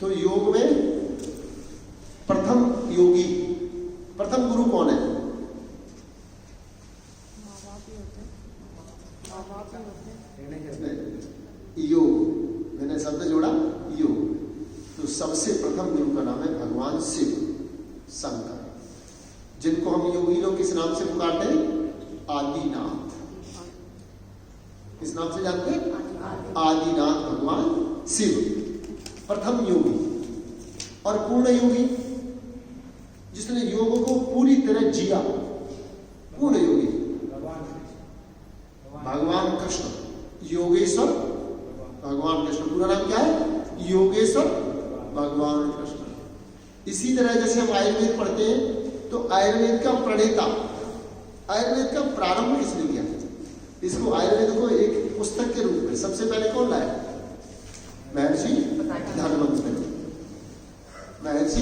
तो योग में प्रथम योगी, प्रथम गुरु कौन है? योग, मैंने शब्द जोड़ा योग। तो सबसे प्रथम गुरु का नाम है भगवान शिव शंकर, जिनको हम योगी लोग किस नाम से पुकारते हैं? आदिनाथ। किस नाम से जानते हैं? आदिनाथ भगवान शिव प्रथम योगी। और पूर्ण योगी, जिसने योग को पूरी तरह जिया, पूर्ण योगी भगवान कृष्ण, योगेश्वर भगवान कृष्ण। पूरा नाम क्या है? योगेश्वर भगवान कृष्ण। इसी तरह जैसे हम आयुर्वेद पढ़ते हैं, तो आयुर्वेद का प्रणेता, आयुर्वेद का प्रारंभ किसने किया? इसको आयुर्वेद को एक पुस्तक के रूप में सबसे पहले कौन लाया? महर्षि धन्वंतरि। महर्षि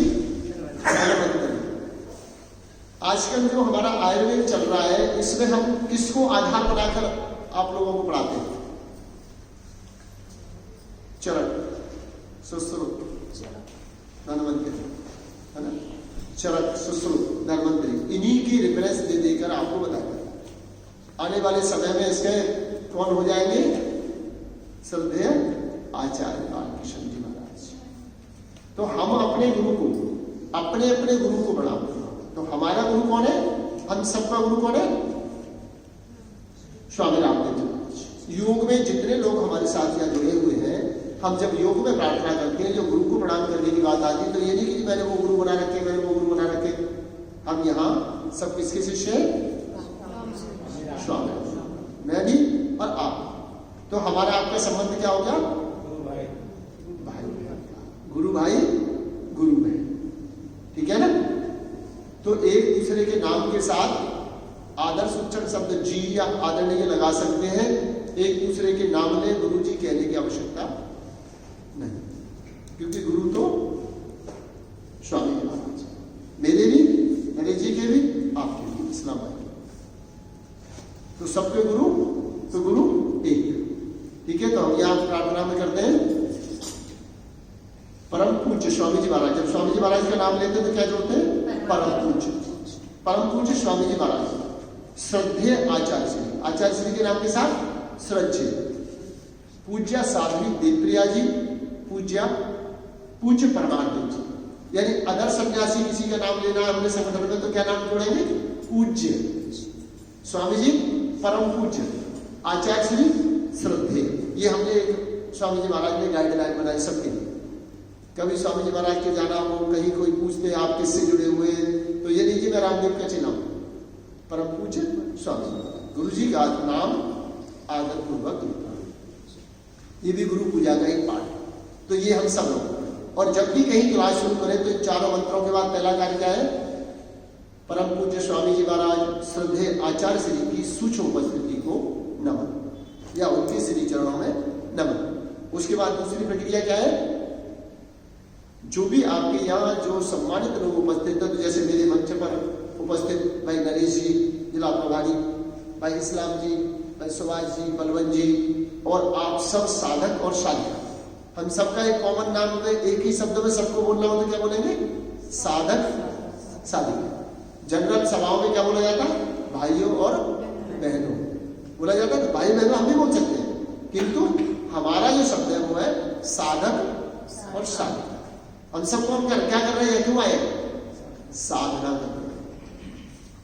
धन्वंतरि। आजकल जो हमारा आयुर्वेद चल रहा है, इसमें हम किसको आधार बनाकर आप लोगों को पढ़ाते हैं? चरक, सुश्रुत, धन्वंतरि, है ना? चरक, सुश्रुत, धन्वंतरि, इन्हीं की रेफरेंस दे देकर आपको बताया। आने वाले समय में इसके कौन हो जाएंगे? श्रद्धेय आचार्य बालकृष्ण जी महाराज। तो हम अपने गुरु को, अपने अपने गुरु को बढ़ाते हैं। तो हमारा गुरु कौन है? हम सबका गुरु कौन है? स्वामी रामदेव जी महाराज। योग में जितने लोग हमारे साथ यहाँ जुड़े हुए हैं, हम जब योग में प्रार्थना करते हैं, जो गुरु को प्रणाम करने की बात आती है, तो ये नहीं कि मैंने वो गुरु बना रखे, मैंने वो गुरु बना रखे। हम यहाँ सब किसके शिष्य हैं? स्वामी, मैं भी और आप। तो हमारा आपका संबंध क्या हो गया? भाई, गुरु भाई, गुरु बहन। ठीक है ना? तो एक दूसरे के नाम के साथ आदर्श उच्चारण शब्द जी या आदरणीय लगा सकते हैं। एक दूसरे के नाम में गुरु जी कहने की आवश्यकता नहीं, क्योंकि गुरु तो स्वामी जी महाराज, मेरे भी, नरेश जी के भी, आपके भी। इस्लाम भाई, तो सबके गुरु, तो गुरु एक। ठीक है? तो हम यहां प्रार्थना में करते हैं परम पूज्य स्वामी जी महाराज। जब स्वामी जी महाराज का नाम लेते हैं तो क्या जोड़ते हैं? परम पूज्य, परम पूज्य स्वामी जी महाराज। श्रद्धेय आचार्य श्री, आचार्य श्री के नाम के साथ श्रद्धेय। पूज्य साध्वी देवप्रिया जी, पूज्य परमानंद जी। यानी अदर सन्यासी किसी का नाम लेना हमने संगठन में, तो क्या नाम जोड़ेंगे? पूज्य स्वामी जी, परम पूज्य आचार्य श्री, श्रद्धेय। ये हमने स्वामी जी महाराज ने गाइडलाइन बनाई सबके लिए। कभी स्वामी जी महाराज के जाना हो, कहीं कोई पूछते आप किससे जुड़े हुए, तो ये लीजिए मैं रामदेव का चिन्ह, परम पूज्य स्वामी जी महाराज। गुरु जी का नाम आदर पूर्वक, ये भी गुरु पूजा का एक पाठ। तो ये हम सब लोग, और जब भी कहीं क्लास शुरू करें तो चारों मंत्रों के बाद पहला कार्य क्या है? परम पूज्य स्वामी जी महाराज श्रद्धेय आचार्य श्री की सूक्ष्म उपस्थिति को नमन, या उनके श्री चरणों में नमन। उसके बाद दूसरी प्रक्रिया क्या है? जो भी आपके यहाँ जो सम्मानित लोग उपस्थित हैं, तो जैसे मेरे मंच पर उपस्थित भाई नरेश जी जिला प्रभारी, भाई इस्लाम जी, भाई सुभाष जी, बलवंत जी, और आप सब साधक और साधिका, हम सबका एक कॉमन नाम है। एक ही शब्द में सबको बोलना हो तो क्या बोलेंगे? साधक साधिका। जनरल सभाओं में क्या बोला जाता है? भाइयों और बहनों बोला जाता है। भाई बहनों हम भी बोल सकते हैं, किंतु हमारा जो शब्द है वो है साधक और साधिका। हम सबको हम क्या कर रहे हैं? क्यों आए? साधना कर रहे हैं।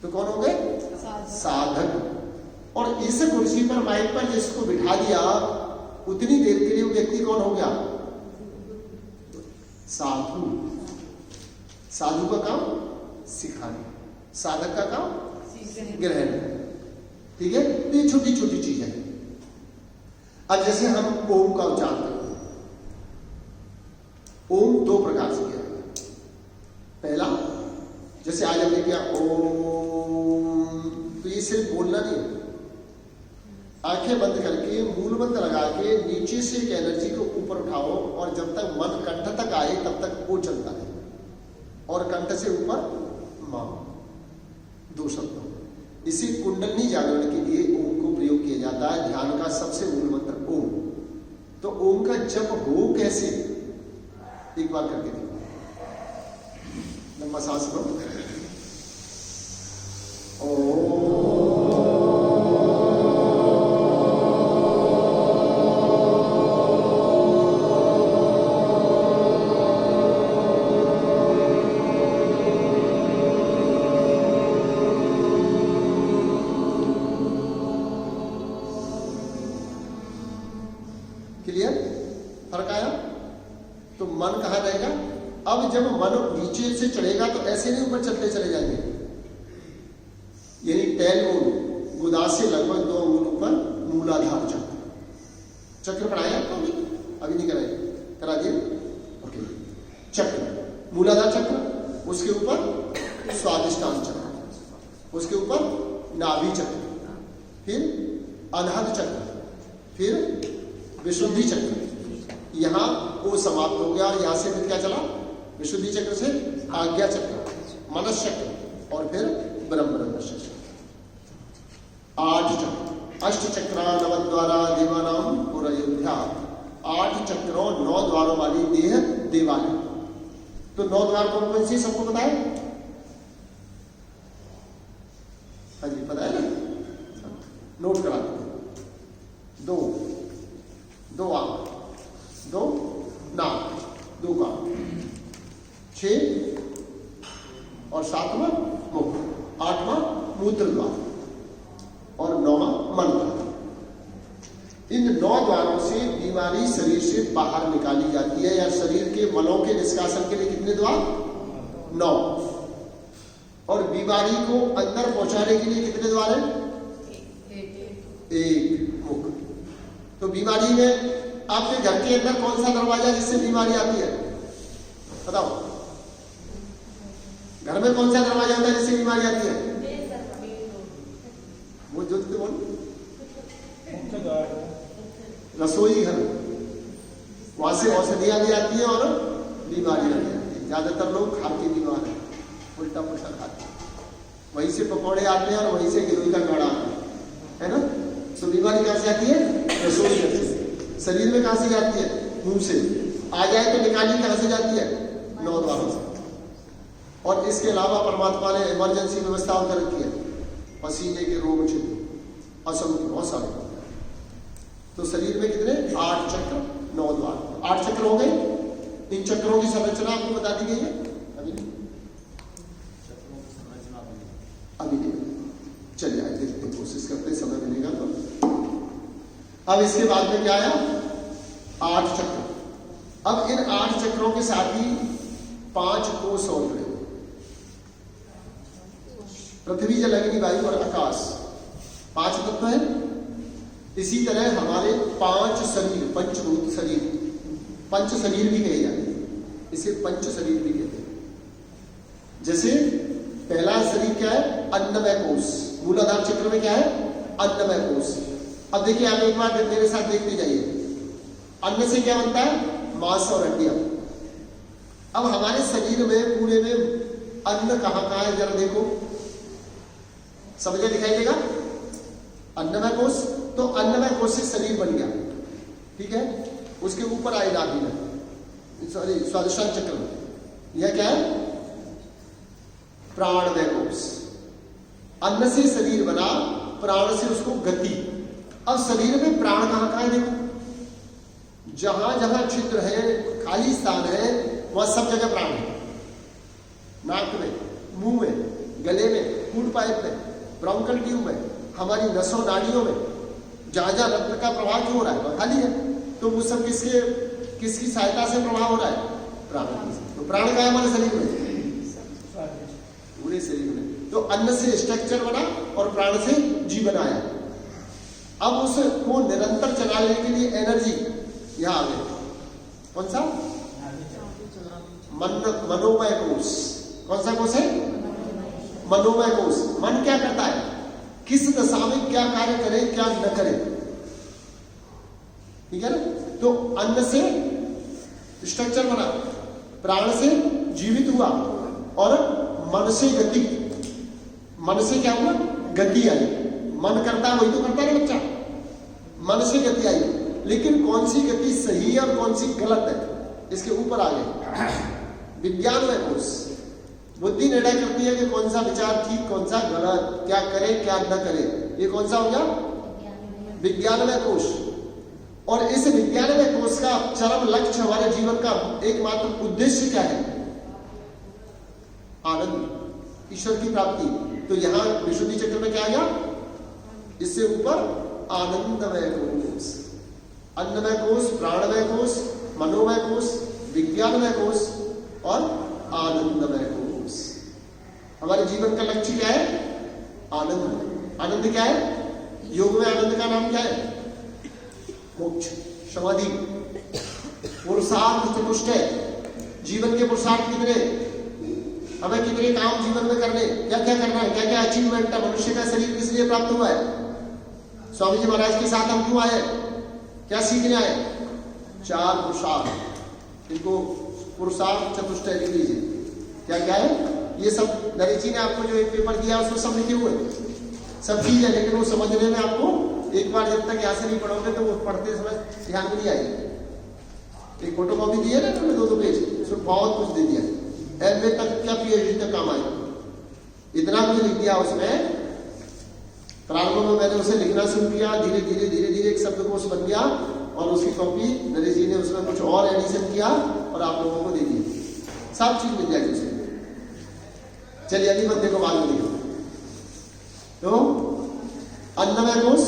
तो कौन हो गए? साधक। और इस कुर्सी पर, माइक पर जिसको बिठा दिया, उतनी देर के लिए वो व्यक्ति कौन हो गया? साधु। साधु का काम सिखाना, साधक का काम ग्रहण। ठीक है? तो ये छोटी छोटी चीज है। अब जैसे हम ओम का उच्चारण करते हैं, ओम दो प्रकार से किया गया। पहला, जैसे आज हमने किया ओम, तो ये सिर्फ बोलना नहीं, आंखें बंद करके मूल मंत्र लगा के नीचे से एक एनर्जी को ऊपर उठाओ, और जब तक मन कंठ तक आए तब तक वो चलता है, और कंठ से ऊपर मां, दो शब्द। इसी कुंडलनी जागरण के लिए ओम को प्रयोग किया जाता है। ध्यान का सबसे मूल मंत्र ओम। तो ओम का जप हो कैसे? एक बार करके देखो, लंबा सांस लो। क्लियर? फर्क आया? तो मन कहाँ रहेगा? अब जब मन नीचे से चढ़ेगा तो ऐसे नहीं ऊपर चलते चले जाएंगे, यानी टेल मूल गुदा से लगभग 2 अंगुल ऊपर मूलाधार चक्र। चक्र पढ़ाया आपको? अभी नहीं कराया? करा दिया? ओके। चक्र, मूलाधार चक्र, उसके ऊपर स्वादिष्टान चक्र, उसके ऊपर नाभि चक्र, फिर अनाहत चक्र, फिर विशुद्धि चक्र। यहां वो समाप्त हो गया। यहां से फिर क्या चला? विशुद्धि चक्र से आज्ञा चक्र, मनस चक्र, और फिर ब्रह्म चक्र। 8 चक्र, अष्ट चक्रा नवद्वारा देवानाम पुरयोध्या। 8 चक्रों 9 द्वारों वाली देह देवालय। तो 9 द्वार कौन कौन सी सबको पता है? हाँ जी, पता है ना? नोट करा दो। 2 आंख, 2 नाक, 2 कान, 6 और 7वां मुख, 8वां मूत्र द्वार और 9वां मन द्वार। इन 9 द्वारों से बीमारी शरीर से बाहर निकाली जाती है, या शरीर के मलों के निष्कासन के लिए कितने द्वार? 9। और बीमारी को अंदर पहुंचाने के लिए कितने द्वार हैं? 1 मुख। तो बीमारी में आपके घर के अंदर कौन सा दरवाजा जिससे बीमारी आती है? बताओ, घर में कौन सा दरवाजा होता है जिससे बीमारी आती है? वो जो बोल, रसोई घर, वहां से औषधियां भी आती है और बीमारियां भी आती है। ज्यादातर लोग खा के बीमार है, उल्टा पुल्टा खाते हैं, वहीं से पकौड़े आते हैं और वहीं से गिरोही का काढ़ा आता है ना। तो बीमारी कहां से आती है? रसोई घर से। शरीर में कहां से जाती है? मुंह से। आ जाए तो निकाली कहां से जाती है? 9 द्वारों से। और इसके अलावा परमात्मा ने इमरजेंसी व्यवस्था कर रखी है, पसीने के रोग छिद्र, असंख्य, बहुत सारे। तो शरीर में कितने? 8 चक्र, 9 द्वार। 8 चक्र हो गए। इन चक्रों की संरचना आपको बता दी गई है? अभी नहीं, अभी नहीं। चलिए आए देखते, कोशिश करते, समय मिलेगा तो। अब इसके बाद में क्या आया? 8 चक्र। अब इन 8 चक्रों के साथ ही 5 कोष और जुड़े हुए, पृथ्वी, जल, अग्नि, वायु और आकाश, 5 तत्व है। इसी तरह हमारे 5 शरीर, पंचभूत शरीर, पंच शरीर भी कहे जाते हैं, इसे पंच शरीर भी कहते हैं। जैसे पहला शरीर क्या है? अन्नमय कोष। मूलाधार चक्र में क्या है? अन्नमय कोष। अब देखिए, आप एक बार मेरे साथ देखते जाइए। अन्न से क्या बनता है? मांस और हड्डियां। अब हमारे शरीर में पूरे में अन्न कहां है? जरा देखो, सब जगह दिखाई देगा अन्नमय कोष। तो अन्नमय कोष से शरीर बन गया, ठीक है। उसके ऊपर आए नाभि में, सॉरी, स्वादिष्टान चक्र में। यह क्या है? प्राणमय कोष। अन्न से शरीर बना, प्राण से उसको गति। अब शरीर में प्राण कहां है? देखो, जहां जहां छिद्र है, खाली स्थान है, वहां सब जगह प्राण है। नाक में, मुंह में, गले में, फूड पाइप में, ब्रोंकल ट्यूब में, हमारी नसों नाड़ियों में, जहां जहां रक्त का प्रवाह क्यों हो रहा है? वह खाली है। तो वो सब किसकी सहायता से प्रवाह हो रहा है? प्राण की। तो प्राण का है हमारे शरीर में, पूरे शरीर में। तो अन्न से स्ट्रक्चर बना और प्राण से जीवन आया। अब उसको निरंतर चलाने के लिए एनर्जी यहां आ गई। कौन सा? मनोमय कोष। कौन सा कोष है? मनोमय कोष। मन क्या करता है? किस दशा में क्या कार्य करे, क्या न करे, ठीक है ना। तो अन्न से स्ट्रक्चर बना, प्राण से जीवित हुआ, और मन से गति। मन से क्या हुआ? गति आई। मन करता है वही तो करता है बच्चा। मन से गति आई, लेकिन कौन सी गति सही है और कौन सी गलत है, इसके ऊपर आ गए विज्ञानमय कोश। बुद्धि निर्णय करती है कि कौन सा विचार ठीक, कौन सा गलत, क्या करे क्या न करे। ये कौन सा हो गया? विज्ञानमय कोश। और इस विज्ञानमय कोश का चरम लक्ष्य, हमारे जीवन का एकमात्र उद्देश्य क्या है? आनंद, ईश्वर की प्राप्ति। तो यहां विशुद्धि चक्र में क्या आ गया? इससे ऊपर आनंदमय कोश, अन्नमय कोश, प्राणमय कोश, मनोमय कोश, विज्ञानमय कोश और आनंदमय कोश। हमारे जीवन का लक्ष्य क्या है? आनंद। आनंद क्या है? योग में आनंद का नाम क्या है? मोक्ष, समाधि, पुरुषार्थ चतुष्टय। जीवन के पुरुषार्थ कितने? हमें कितने काम जीवन में करने, क्या क्या करना है, क्या क्या अचीवमेंट है। मनुष्य का शरीर किस लिए प्राप्त हुआ है? स्वामी जी महाराज के साथ हम क्यों आए? क्या सीखने आए? 4 पुरुषार्थ। इनको पुरुषार्थ चतुष्टय लिख लीजिए। क्या क्या है ये सब? नरेश जी ने आपको जो एक पेपर दिया उसमें सब लिखे हुए सब चीज है, लेकिन वो समझने में आपको एक बार जब तक यहाँ से नहीं पढ़ोगे तो वो पढ़ते समय ध्यान में नहीं आएगी। एक फोटो कॉपी दी है ना तुमने 2-2 पेज, उसमें बहुत कुछ दे दिया। MA तक क्या PhD तक काम आए, इतना कुछ लिख दिया उसमें। प्रारंभ में मैंने उसे लिखना शुरू किया, धीरे धीरे धीरे धीरे एक शब्दकोश बन गया और उसकी कॉपी नरेश जी ने उसमें कुछ और एडिशन किया और आप लोगों को दे दी। सब चीज मिल जाएगी उसमें। चलिए अगली बंदे को बाद में देखो। तो अन्नमय कोश,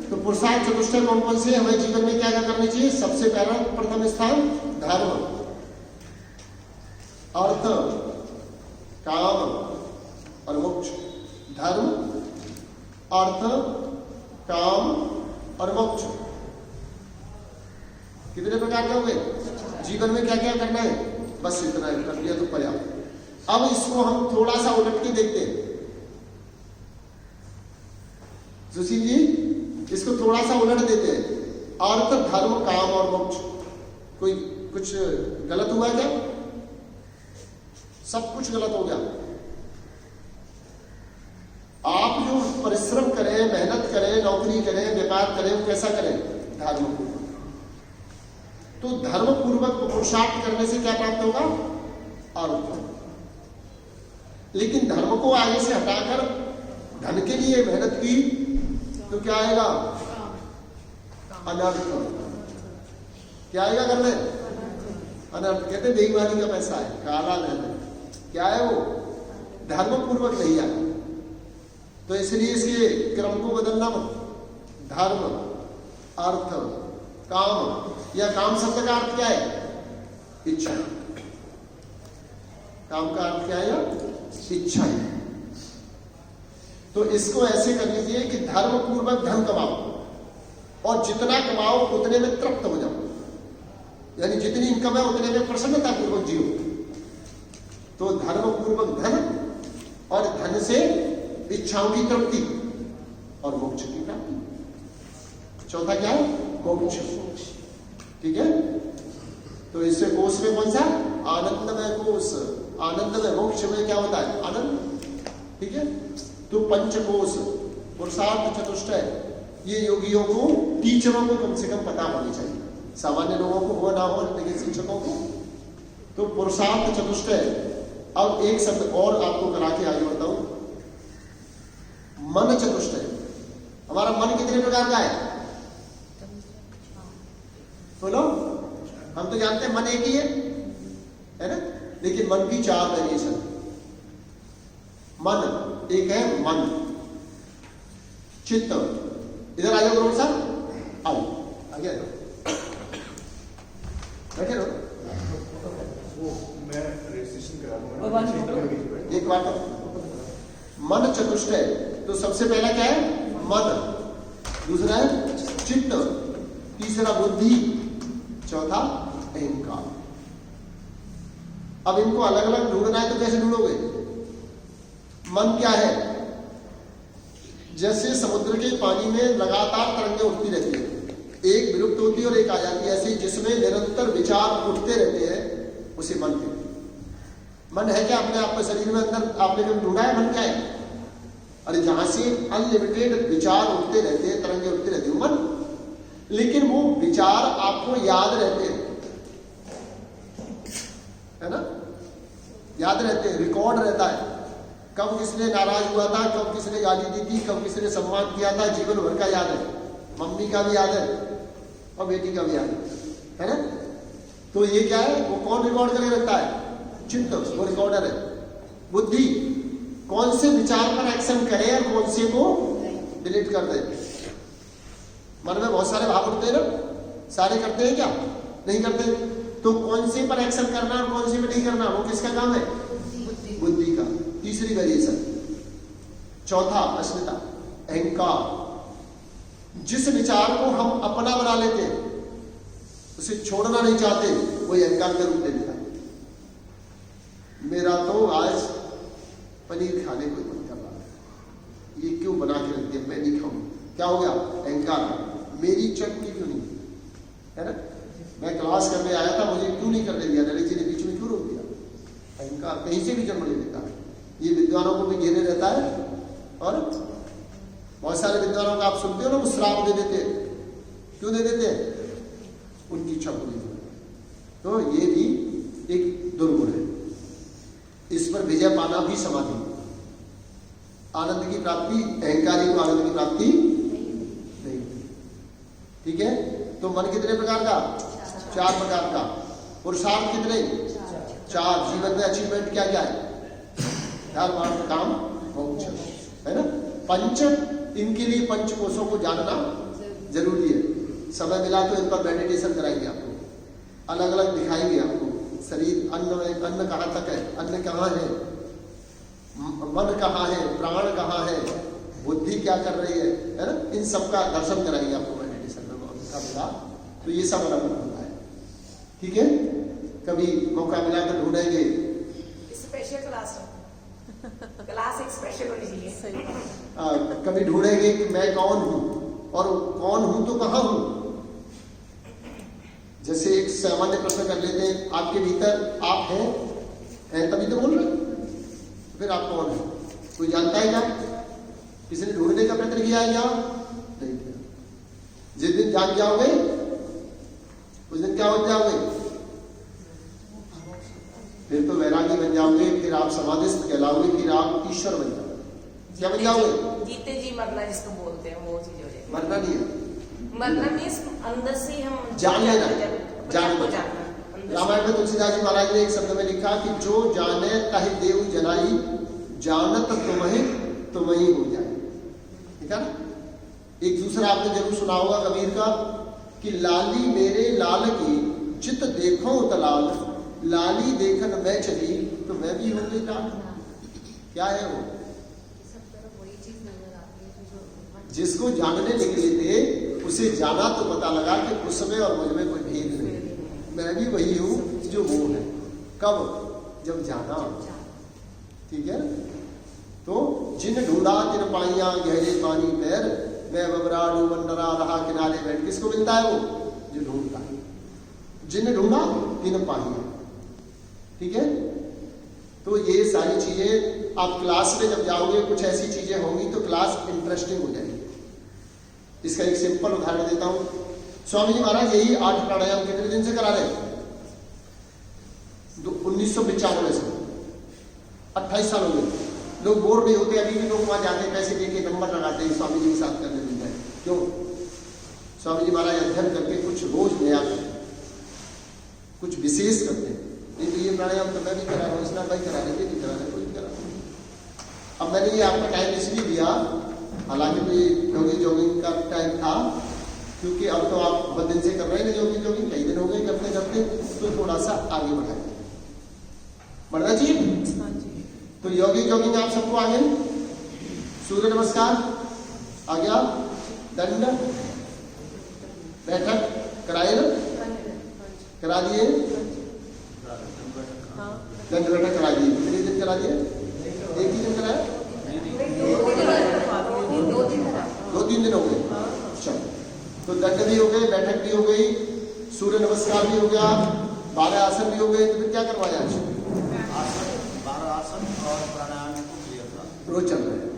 तो पुरुषार्थ चतुष्टय कौन कौन से? हमें जीवन में क्या क्या करनी चाहिए? सबसे पहला प्रथम स्थान धर्म, अर्थ, काम और मोक्ष। धर्म, अर्थ, काम और मोक्ष। कितने प्रकार के होंगे? जीवन में क्या क्या करना है? बस इतना कर लिया तो पर्याप्त। अब इसको हम थोड़ा सा उलट के देखते हैं। सुशील जी, इसको थोड़ा सा उलट देते हैं। अर्थ, धर्म, काम और मोक्ष। कोई कुछ गलत हुआ क्या? सब कुछ गलत हो गया। आप जो परिश्रम करें, मेहनत करें, नौकरी करें, व्यापार करें, वो कैसा करें? धर्म पूर्वक। तो धर्म पूर्वक पुरुषार्थ करने से क्या प्राप्त होगा? अर्थ। लेकिन धर्म को आगे से हटाकर धन के लिए मेहनत की तो क्या आएगा? अनर्थ। क्या आएगा घर में? अनर्थ। कहते बेईमानी का पैसा है, काला धन है। क्या है वो? धर्म पूर्वक नहीं आया। तो इसलिए इसके क्रम को बदलना मत। धर्म, अर्थ, काम। या काम शब्द का अर्थ क्या है? इच्छा। काम का अर्थ क्या है? इच्छा है। तो इसको ऐसे कर लीजिए कि धर्म पूर्वक धन कमाओ और जितना कमाओ उतने में तृप्त हो जाओ, यानी जितनी इनकम है उतने में प्रसन्नता पूर्वक जियो। तो धर्म पूर्वक धन और धन से इच्छाओं की तृप्ति और मोक्ष की प्राप्ति। चौथा क्या है? मोक्ष। ठीक है। तो इससे कोश में कौन सा? आनंदमय कोश। आनंदमय मोक्ष में क्या होता है? आनंद। ठीक है। तो पंचकोश, पुरुषार्थ चतुष्टय, ये योगियों को, टीचरों को कम से कम पता होनी चाहिए। सामान्य लोगों को हो ना हो, लेकिन शिक्षकों को। तो पुरुषार्थ चतुष्टय। अब एक शब्द और आपको करा के आगे बताऊं, मन चतुष्टय। हमारा मन कितने प्रकार का है? बोलो। हम तो जानते हैं मन एक ही है ना, लेकिन मन की 4 वेरिएशन। मन एक है, मन, चित्त। इधर आ जाओ करोड़ साहब, आओ आगे आ जाओ, बैठे रहो। वो मैं रजिस्ट्रेशन करा दूंगा एक बात। मन चतुष्टय। तो सबसे पहला क्या है? मन। दूसरा है चित्त, तीसरा बुद्धि, चौथा अहंकार। अब इनको अलग अलग ढूंढना है तो कैसे ढूंढोगे? मन क्या है? जैसे समुद्र के पानी में लगातार तरंगें उठती रहती है, एक विलुप्त होती है और एक आ जाती है, ऐसे जिसमें निरंतर विचार उठते रहते हैं, उसे मन कहते हैं। मन है क्या अपने आप में? शरीर में अंदर आपने कभी ढूंढा है मन क्या है? अरे जहां से अनलिमिटेड विचार उठते रहते हैं, तरंगें उठती रहती है, मन। लेकिन वो विचार आपको याद रहते हैं, है ना, याद रहते हैं, रिकॉर्ड रहता है, कब किसने नाराज हुआ था, कब किसने गाली दी थी, कब किसने सम्मान किया था, जीवन भर का याद है। मम्मी का भी याद है और बेटी का भी याद है ना। तो ये क्या है, वो कौन रिकॉर्ड करके रखता है, चित्त, वो रिकॉर्डर है। बुद्धि कौन से विचार पर एक्शन करे और कौन से को डिलीट कर दे। मन में बहुत सारे भाव उठते हैं ना, सारे करते हैं क्या, नहीं करते। तो कौन से पर एक्शन करना और कौन से पर नहीं करना, वो किसका काम है, बुद्धि का। तीसरी वेरिएशन। चौथा अस्मिता, अहंकार। जिस विचार को हम अपना बना लेते हैं, उसे छोड़ना नहीं चाहते, वही अहंकार का रूप ले लेता है। मेरा तो आज पनीर खाने को मन कर रहा है, ये क्यों बना के रख दिया, मैं नहीं खाऊं, क्या हो गया, अहंकार। मेरी चटनी क्यों नहीं, है ना, मैं क्लास करने आया था, मुझे क्यों नहीं करने दिया, नरेश जी ने बीच में क्यों रोक दिया। अहंकार कहीं से भी जन्म ले लेता है। ये विद्वानों को भी घेरे रहता है, और बहुत सारे विद्वानों का आप सुनते हो ना, वो श्राप दे देते हैं, क्यों दे देते हैं, उनकी इच्छा पूरी हो। तो ये भी एक दुर्गुण है। इस पर विजय पाना भी समाधि। आनंद की प्राप्ति, अहंकारी को आनंद की प्राप्ति नहीं। ठीक है, तो मन कितने प्रकार का, 4 प्रकार का। पुरुषार्थ कितने, 4। जीवन में अचीवमेंट क्या क्या है, धर्म अर्थ काम मोक्ष, है ना। पंच, इनके लिए पंच कोशों को जानना जरूरी है। समय मिला तो इन पर मेडिटेशन कराएंगे आपको, अलग अलग दिखाएंगे आपको। शरीर, अन्न कहाँ तक है, अन्न कहाँ है, मन कहाँ है, प्राण कहाँ है, बुद्धि क्या कर रही है ना, इन सब का दर्शन कराएंगे आपको मेडिटेशन में मौका मिला तो। ये सब अलग होता है, ठीक है। कभी मौका मिला तो ढूंढेंगे स्पेशल क्लास एक स्पेशल होनी चाहिए। कभी ढूंढेंगे कि मैं कौन हूं, और कौन हूं तो कहां हूं। जैसे एक सामान्य प्रश्न कर लेते हैं, आपके भीतर आप हैं तभी तो बोल रहे, फिर आप कौन है, कोई जानता है क्या, किसी ने ढूंढने का प्रयत्न किया है क्या, नहीं किया। जिस दिन जान जाओगे उस दिन क्या हो जाओगे, फिर तो वैरागी बन जाओगे, फिर आप समाधिस्थ कहलाओगे, फिर आप ईश्वर बन जाओगे। क्या बन जाओगे, जीते जी मरना जिसको बोलते हैं, वो चीज हो जाएगी। मरना नहीं है, मरना मीन्स अंदर से हम जान लेना, जान को लेना। जानना। रामायण में तुलसीदास जी महाराज ने एक शब्द में लिखा कि जो जाने तहि देव जनाई, जानत तुम्हें हो जाए। ठीक है ना। एक दूसरा आपने जरूर सुना होगा कबीर का, कि लाली मेरे लाल की चित देखो तलाल, लाली देखन मैं चली तो मैं भी हो गई लाल। क्या है वो, जिसको जानने निकले थे उसे जाना तो पता लगा कि उसमें और मुझ में कोई भेद नहीं, मैं भी वही हूं जो वो है। कब, जब जाना। ठीक है। तो जिन ढूंढा तिन पाइया गहरे पानी पैर, मैं बबरा डूबंडरा रहा किनारे बैठ। किसको मिलता है वो, जो ढूंढता है। जिन ढूंढा तिन पाइया। ठीक है। तो ये सारी चीजें आप क्लास में जब जाओगे, कुछ ऐसी चीजें होंगी तो क्लास इंटरेस्टिंग हो जाएगी। इसका एक सिंपल उदाहरण देता हूं। स्वामी जी महाराज यही 8 प्राणायाम कितने दिन से करा रहे हैं, 1995 से 28 साल हो गए। लोग बोर नहीं होते, अभी भी लोग वहां जाते हैं, पैसे देके नंबर लगाते हैं, स्वामी जी के साथ करने मिल जाए। क्यों, स्वामी जी महाराज अध्ययन करके कुछ रोज नया करते, कुछ विशेष करते हैं। नहीं तो ये प्राणायाम तो मैं भी करा रहा हूँ, इसना भाई करा रहे, नहीं करा रहे, कोई नहीं करा। अब मैंने ये आपका टाइम इसलिए दिया, हालांकि तो ये जॉगिंग का टाइम था, क्योंकि अब तो आप बहुत दिन से कर रहे हैं जॉगिंग, कई दिन हो गए करते करते, तो थोड़ा सा आगे बढ़ाए, बढ़ना चाहिए। तो जॉगिंग आप सबको आ गए, सूर्य नमस्कार आ गया, दंड बैठक कराए ना, करा दिए, दंड बैठक करा दिए। कितने दिन करा दिए, एक ही दिन कराया, 2-3 दिन हो गए। चलो, तो दंड भी हो गए, बैठक भी हो गई, सूर्य नमस्कार भी हो गया, 12 आसन भी हो गए। तो फिर क्या करवाया, 12 आसन और प्राणायाम को क्लियर था, रोज चल रहे हैं।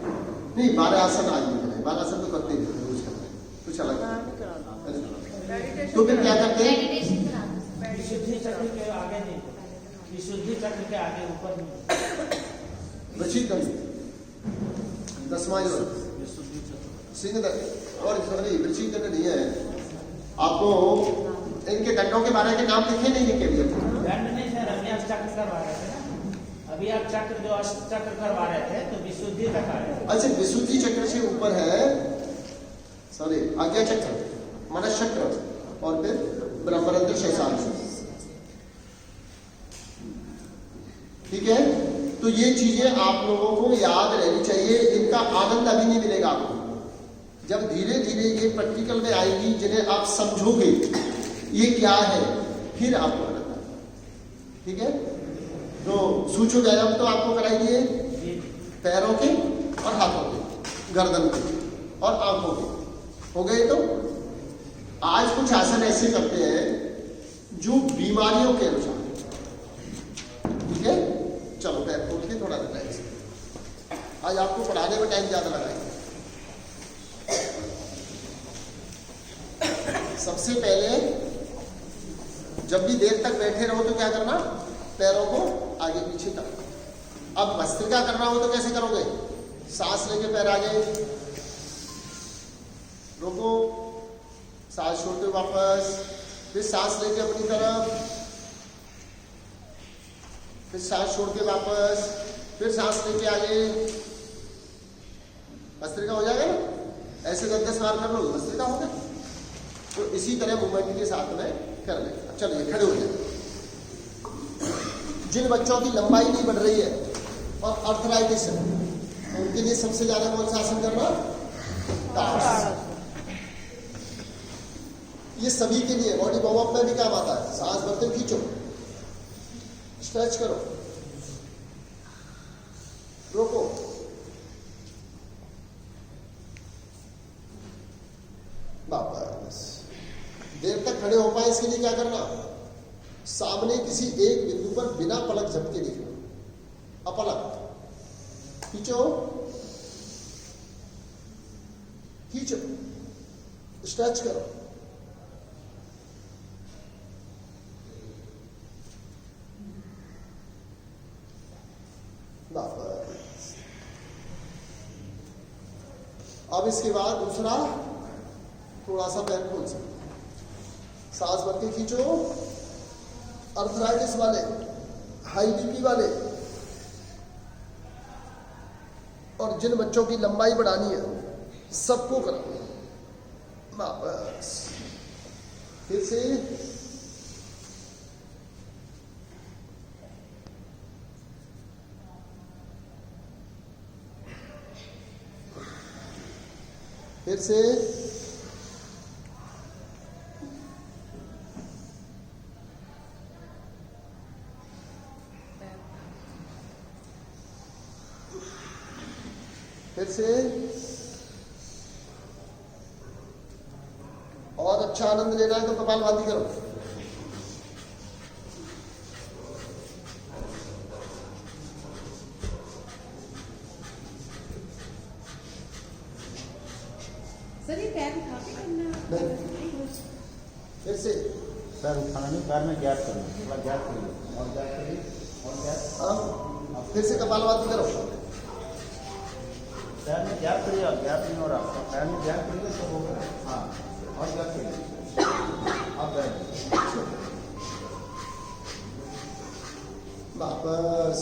नहीं, 12 आसन आज नहीं कराए, 12 आसन तो करते ही रोज कर रहे हैं, तो चला गया। तो फिर क्या करते हैं, विशुद्धि चक्र के आगे ऊपर वृश्चिक 10वां योग विशुद्धि चक्र सिंह और सॉरी वृश्चिक दंड नहीं है। आपको इनके दंडों के बारे के नाम लिखे नहीं लिखे भैया? दंड नहीं सर, अभी आप चक्र करवा रहे थे ना, अभी आप चक्र जो चक्र करवा रहे थे तो विशुद्धि तक आ रहे थे। अच्छा, विशुद्धि चक्र से ऊपर है सॉरी आज्ञा चक्र, मनस चक्र और फिर ब्रह्मरंध्र शेषांश। ठीक है, तो ये चीजें आप लोगों को याद रहनी चाहिए। इनका आनंद अभी नहीं मिलेगा आपको, जब धीरे धीरे ये प्रैक्टिकल में आएगी, जिन्हें आप समझोगे ये क्या है, फिर आपको आनंद आएगा। ठीक है, तो सूक्ष्म व्यायाम तो आपको कराई दिए, पैरों के और हाथों के, गर्दन के और आंखों के हो गए। तो आज कुछ आसन ऐसे करते हैं जो बीमारियों के अनुसार। ठीक है, चलो पैर खोल के थोड़ा रिलैक्स। आज आपको पढ़ाने में टाइम ज्यादा लगाएंगे। सबसे पहले जब भी देर तक बैठे रहो तो क्या करना, पैरों को आगे पीछे करना। अब भस्त्रिका करना हो तो कैसे करोगे, सांस लेके पैर आगे, रोको, सांस छोड़ते वापस, फिर सांस लेके अपनी तरफ, फिर सांस छोड़ के वापस, फिर सांस लेके आगे। भस्त्रिका हो जाएगा ना, ऐसे 10-10 बार कर लो, भस्त्रिका हो गया। तो इसी तरह मूवमेंट के साथ में कर लें। अब चलिए खड़े हो जाए। जिन बच्चों की लंबाई नहीं बढ़ रही है और अर्थराइटिस है, तो उनके लिए सबसे ज्यादा कौन सा आसन करना, ताड़। ये सभी के लिए बॉडी वार्म अप में भी काम आता है। सांस भरते हुए खींचो, स्ट्रेच करो, रोको, वापस। देर तक खड़े हो पाए इसके लिए क्या करना, सामने किसी एक बिंदु पर बिना पलक झपके देखना, अपलक, खींचो खींचो, स्ट्रेच करो, वापस। अब इसके बाद दूसरा, थोड़ा सा पैर खोल सकते, सांस भर के खींचो। अर्थराइटिस वाले, हाई बीपी वाले और जिन बच्चों की लंबाई बढ़ानी है, सबको करो। वापस, फिर से, फिर से, फिर से। और अच्छा आनंद लेना है तो कपालभाति करो। सर ये पैर उठा के करना, फिर से पैर उठाना नहीं, पैर में गैप करना, थोड़ा गैप करिए और गैप करिए और गैप। हाँ, फिर से कपालभाति करो। पैर में गैप करिए और गैप नहीं हो रहा, पैर में गैप करिए तो होगा। हाँ, और गैप करिए, अब गैप वापस।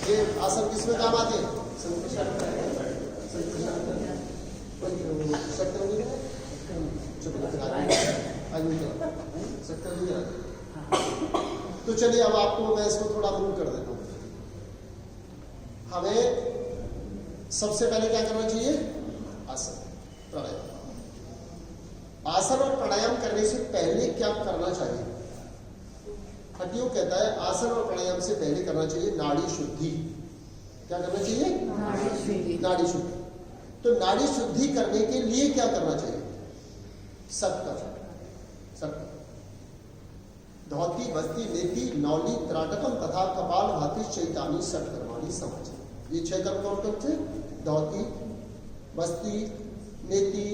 ये आसन किसमें काम आते हैं, तो चलिए अब आपको मैं इसको थोड़ा मूव कर देता हूं। हमें सबसे पहले क्या करना चाहिए, आसन, प्राणायाम। आसन और प्राणायाम करने से पहले क्या करना चाहिए, हटियो कहता है आसन और प्राणायाम से पहले करना चाहिए नाड़ी शुद्धि। क्या करना चाहिए, नाड़ी शुद्धि। तो नाड़ी शुद्धि करने के लिए क्या करना चाहिए, सत्कर, धौती, बस्ती, नेति, नौली, त्राटकम तथा कपाल भाति चैतानी सटकर्माणी समाज। ये 6 कर्म कौन कौन थे, धौती, बस्ती, नेति,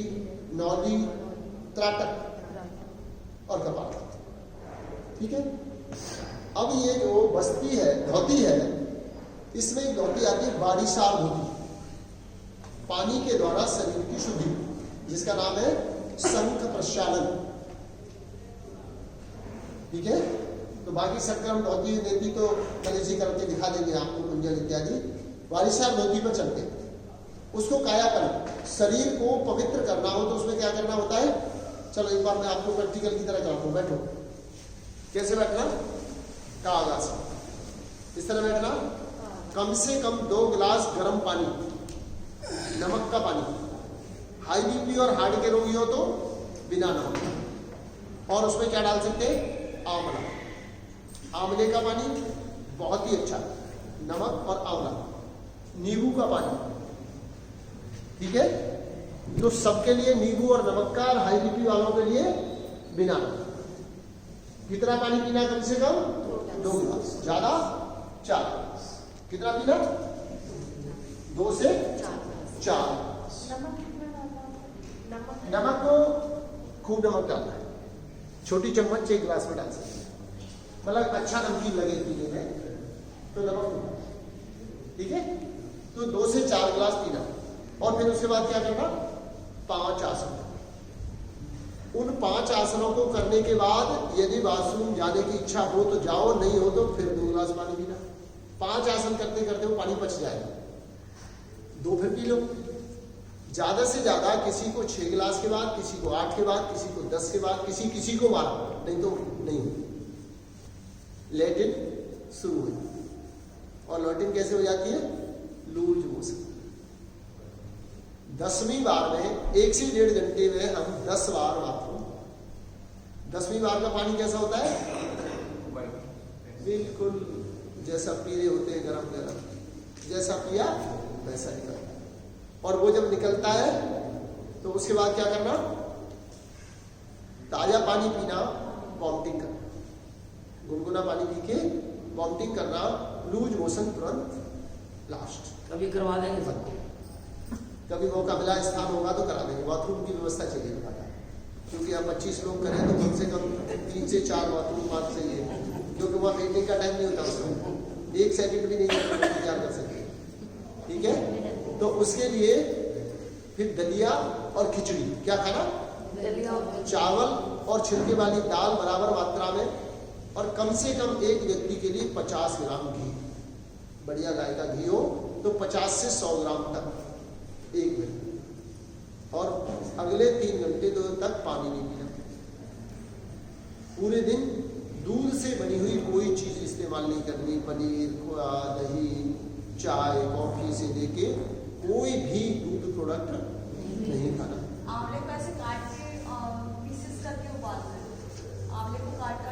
नौली, त्राटक और कपाल भाति। ठीक है, अब ये जो बस्ती है, धोती है, इसमें एक धोती आती है बारिशार धोती, पानी के द्वारा शरीर की शुद्धि, जिसका नाम है शंख प्रक्षालन। ठीक है, तो बाकी संक्रम धोती देती तो गणेश जी करके दिखा देंगे आपको, कुंजन इत्यादि। बारिशार धोती पर चलते, उसको कायाकल्प, शरीर को पवित्र करना हो तो उसमें क्या करना होता है। चलो एक बार मैं आपको प्रैक्टिकल की तरह कराता हूं। बैठो, कैसे बैठना, कागासन, इस तरह बैठना। कम से कम 2 गिलास गर्म पानी, नमक का पानी, हाई बीपी और हार्ट के रोगी हो तो बिना नमक, और उसमें क्या डाल सकते हैं, आंवला, आंवले का पानी बहुत ही अच्छा, नमक और आंवला, नींबू का पानी। ठीक है, तो सबके लिए नींबू और नमक का, और हाई बीपी वालों के लिए बिना नमक। कितना पानी पीना, कम से कम 2 गिलास, ज्यादा 4 गिलास। कितना पीना, 2 से 4। नमक को खूब नमक डालना है, छोटी चम्मच 1 गिलास में डाल सकते हैं, मतलब अच्छा नमकीन लगे पीने में तो नमक। ठीक है, तो 2 से 4 गिलास पीना, और फिर उसके बाद क्या करना, 5 आसन। उन 5 आसनों को करने के बाद यदि वॉशरूम जाने की इच्छा हो तो जाओ, नहीं हो तो फिर 2 गिलास पानी पीना। 5 आसन करते करते वो पानी पच जाएगा, 2 फिर पी लो। ज्यादा से ज्यादा किसी को 6 गिलास के बाद, किसी को 8 के बाद, किसी को 10 के बाद, किसी को 12, नहीं तो नहीं। लैटिन शुरू हुई, और लैटिन कैसे हो जाती है, लूज मोशन। 10वीं बार में 1 से 1.5 घंटे में हम 10 बार बाथरूम। 10वीं बार का पानी कैसा होता है, बिल्कुल जैसा पी रहे होते हैं, गरम गरम, जैसा पिया वैसा निकलता है। और वो जब निकलता है तो उसके बाद क्या करना, ताजा पानी पीना, वॉमिटिंग करना, गुनगुना पानी पी के वॉमिटिंग करना, लूज मोशन तुरंत लास्ट। कभी करवा देंगे सबको, कभी मौका मिला, स्थान होगा तो करा देंगे। बाथरूम की व्यवस्था चाहिए बताया, क्योंकि आप 25 लोग करें तो कम से कम 3 से 4 बाथरूम 5 चाहिए, क्योंकि वहाँ बैठने का टाइम नहीं होता उसमें, 1 सेकंड भी नहीं इंतजार कर सकते। ठीक है, तो उसके लिए फिर दलिया और खिचड़ी, क्या खाना, चावल और छिलके वाली दाल बराबर मात्रा में, और कम से कम एक व्यक्ति के लिए 50 ग्राम घी, बढ़िया गाय का घी हो तो 50 से 100 ग्राम तक एक व्यक्ति, और अगले 3 घंटे तक पानी नहीं पीना। पूरे दिन दूध से बनी हुई कोई चीज इस्तेमाल नहीं करनी, पनीर, खोआ, दही, चाय, कॉफी से लेके कोई भी दूध प्रोडक्ट नहीं खाना। आंवले को ऐसे काट के पीसेस करके उबालना है, आंवले को काट के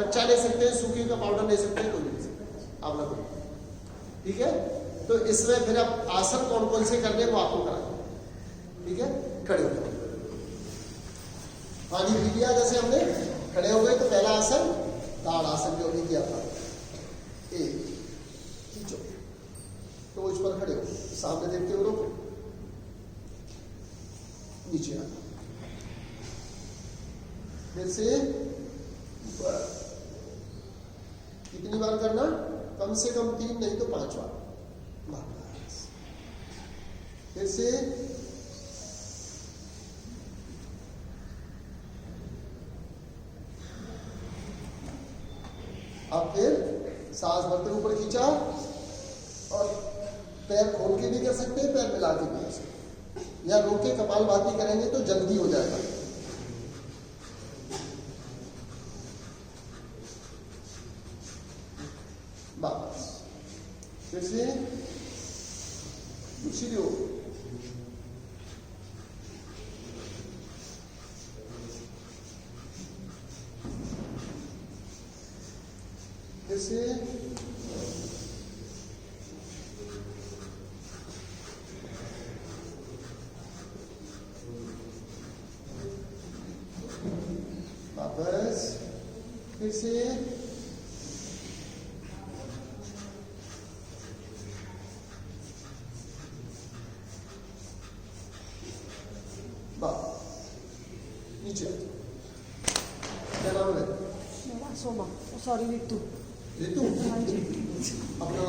कच्चा ले सकते हैं, सूखे का पाउडर ले सकते हैं, कोई नहीं ले सकते आंवला को। ठीक है, तो इसमें फिर अब आसन कौन कौन से करने वो आपको करा। ठीक है, खड़े हो गए, पानी पी लिया जैसे हमने, खड़े हो गए तो पहला आसन ताड़ आसन जो भी किया था, एक खींचो तो उस पर खड़े हो, सामने देखते हो, रोको, नीचे आना, फिर से ऊपर। कितनी बार करना, कम से कम 3 नहीं तो 5 बार। फिर से अब फिर सांस भरते ऊपर खींचा, और पैर खोल के भी कर सकते हैं, पैर मिला के भी कर सकते हैं, या रोके कपालभाति करेंगे तो जल्दी हो जाएगा। बस फिर से सीधे हो, फिर से वापस, फिर से नीचे। क्या नाम है? सोमा, सॉरी ऋतु। ऋतु अपना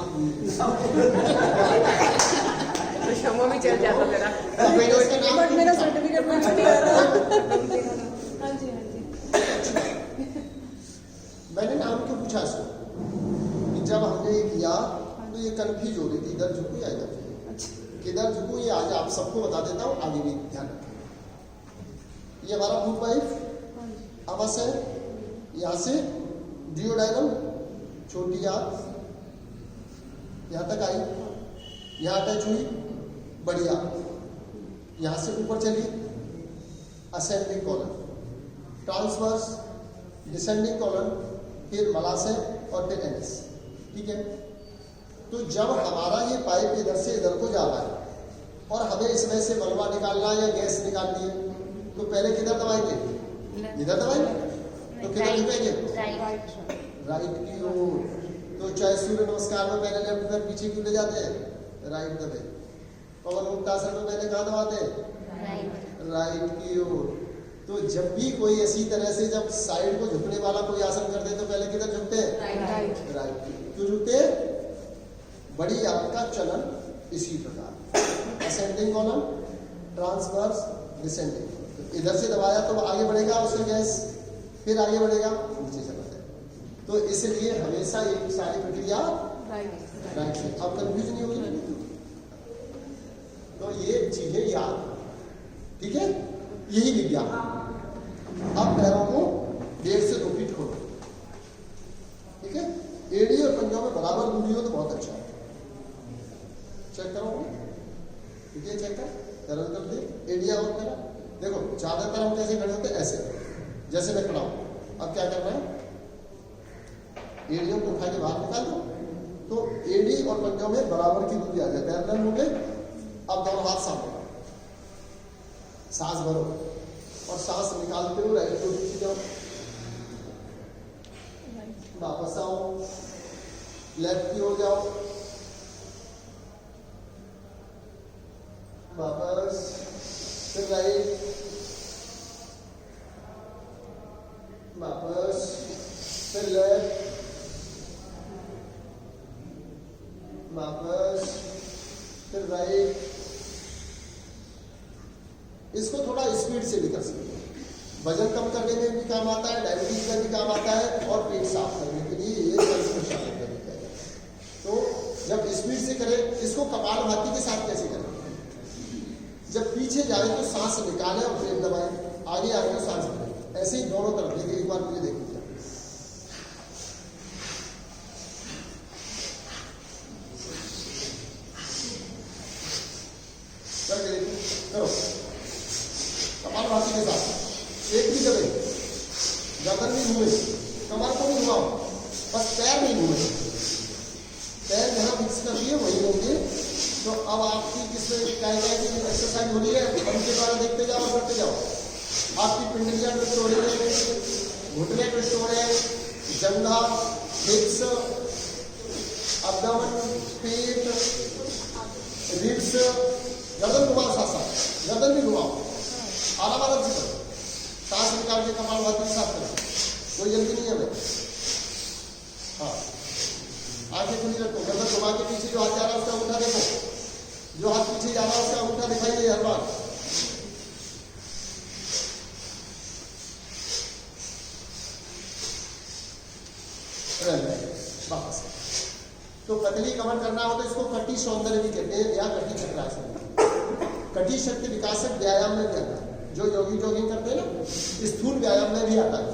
क्षमा भी चल जाता मेरा। बट मेरा सर्टिफिकेट मैच नहीं आ रहा। हाँ जी हाँ जी। मैंने नाम क्यों पूछा इसको कि जब हमने ये किया तो ये कंफ्यूज हो रही थी, इधर झुकू या इधर झुकू, किधर झुकू, ये आज आप सबको बता देता हूँ, आगे भी ध्यान रखें। ये हमारा फूड पाइप अवस है, यहाँ से डियोडाइनम छोटी आंत यहाँ तक आई, यहाँ अटैच हुई बड़ी आंत, यहाँ से ऊपर चली ascending column, transverse descending column, फिर मलाशय और फिर एनएस। ठीक है, तो जब हमारा ये पाइप इधर से इधर को जा रहा है और हमें इसमें से मलबा निकालना या गैस निकालनी है, तो पहले किधर दबाएंगे? इधर दबाएंगे। तो किधर झुकेंगे? राइट की ओर। तो चाहे सूर्य नमस्कार में पहले लेफ्ट पैर पीछे क्यों ले जाते हैं? राइट दबे। पवन मुक्तासन में पहले कहाँ दबाते हैं? राइट की ओर। तो जब भी कोई ऐसी तरह से जब साइड को झुकने वाला कोई आसन करते तो पहले किधर झुकते हैं? राइट। क्यों झुकते हैं? बड़ी आंत का चलन इसी प्रकार, असेंडिंग कॉलम, ट्रांसवर्स, डिसेंडिंग। तो इधर से दबाया तो आगे बढ़ेगा उसका गैस, फिर आगे बढ़ेगा नीचे चला जाए। तो इसलिए हमेशा एक सारी प्रक्रिया राइट से। अब कंफ्यूज नहीं होगी। तो ये चीजें याद, ठीक है, यही विज्ञान। अब पैरों को 1.5 से 2 फीट खोलो, ठीक है। एड़ी और पंजों में बराबर दूरी हो तो बहुत अच्छा है। चेक करो, ठीक है, चेक कर, पैरों की तरफ दे, एड़िया और करा। देखो ज्यादातर हम कैसे खड़े होते हैं? ऐसे, जैसे मैं खड़ा हूं। अब क्या करना है? एड़ियों को उठा के बाहर निकाल दो, तो एड़ी और पंजों में बराबर की दूरी आ जाए, पैरेलल हो गए। अब दोनों हाथ सामने, सांस भरो और सांस निकालते हुए राइट को पीछे जाओ, वापस आओ, लेफ्ट की ओर जाओ, वापस, फिर राइट, वापस, फिर लेफ्ट, वापस, फिर राइट। इसको थोड़ा स्पीड से भी कर सकते हैं। वजन कम करने में भी काम आता है, डायबिटीज में भी काम आता है, और पेट साफ करने के लिए ये शामिल करने है। तो जब स्पीड से करें, इसको कपालभाति के साथ कैसे करें? जब पीछे जाए तो सांस निकालें और फिर दबाएं, आगे आगे तो सांस भरें। ऐसे ही दोनों तरफ देखिए, एक बार मुझे देखिए, करो कपालभाति के साथ। एक भी दबे, गर्दन भी घूमे, कमर को भी घुमाओ, बस पैर नहीं घूमे। पैर जहाँ फिक्स कर दिए वही होंगे। तो अब आपकी किसमें की एक्सरसाइज हो रही है, उनके द्वारा देखते जाओ और करते जाओ। आपकी पिंडलियां ट्विस्ट हो रही है, घुटने ट्विस्ट हो रहे हैं, जंघा, हिप्स, अब्डोमेन, पेट, रिब्स, गर्दन घुमाओ, साथ साथ गर्दन भी घुमाओ, आराम आराम से करो, सांस निकाल के कपालभाति के साथ करो, कोई जल्दी नहीं है हमें। हाँ, आंखें खुली रखो, गर्दन घुमा के पीछे जो हाथ जा रहा है उसका अंगूठा देखो, जो हाथ पीछे जा रहा है उसका अंगूठा दिखाई दे हर बार। वापस। तो पतली कमर करना हो तो इसको कटी सौंदर्य भी कहते हैं या कटी चक्रासन। कटी शक्ति विकासक व्यायाम में भी आता है। जो योगी जॉगिंग करते हैं ना, स्थूल व्यायाम में भी आता है।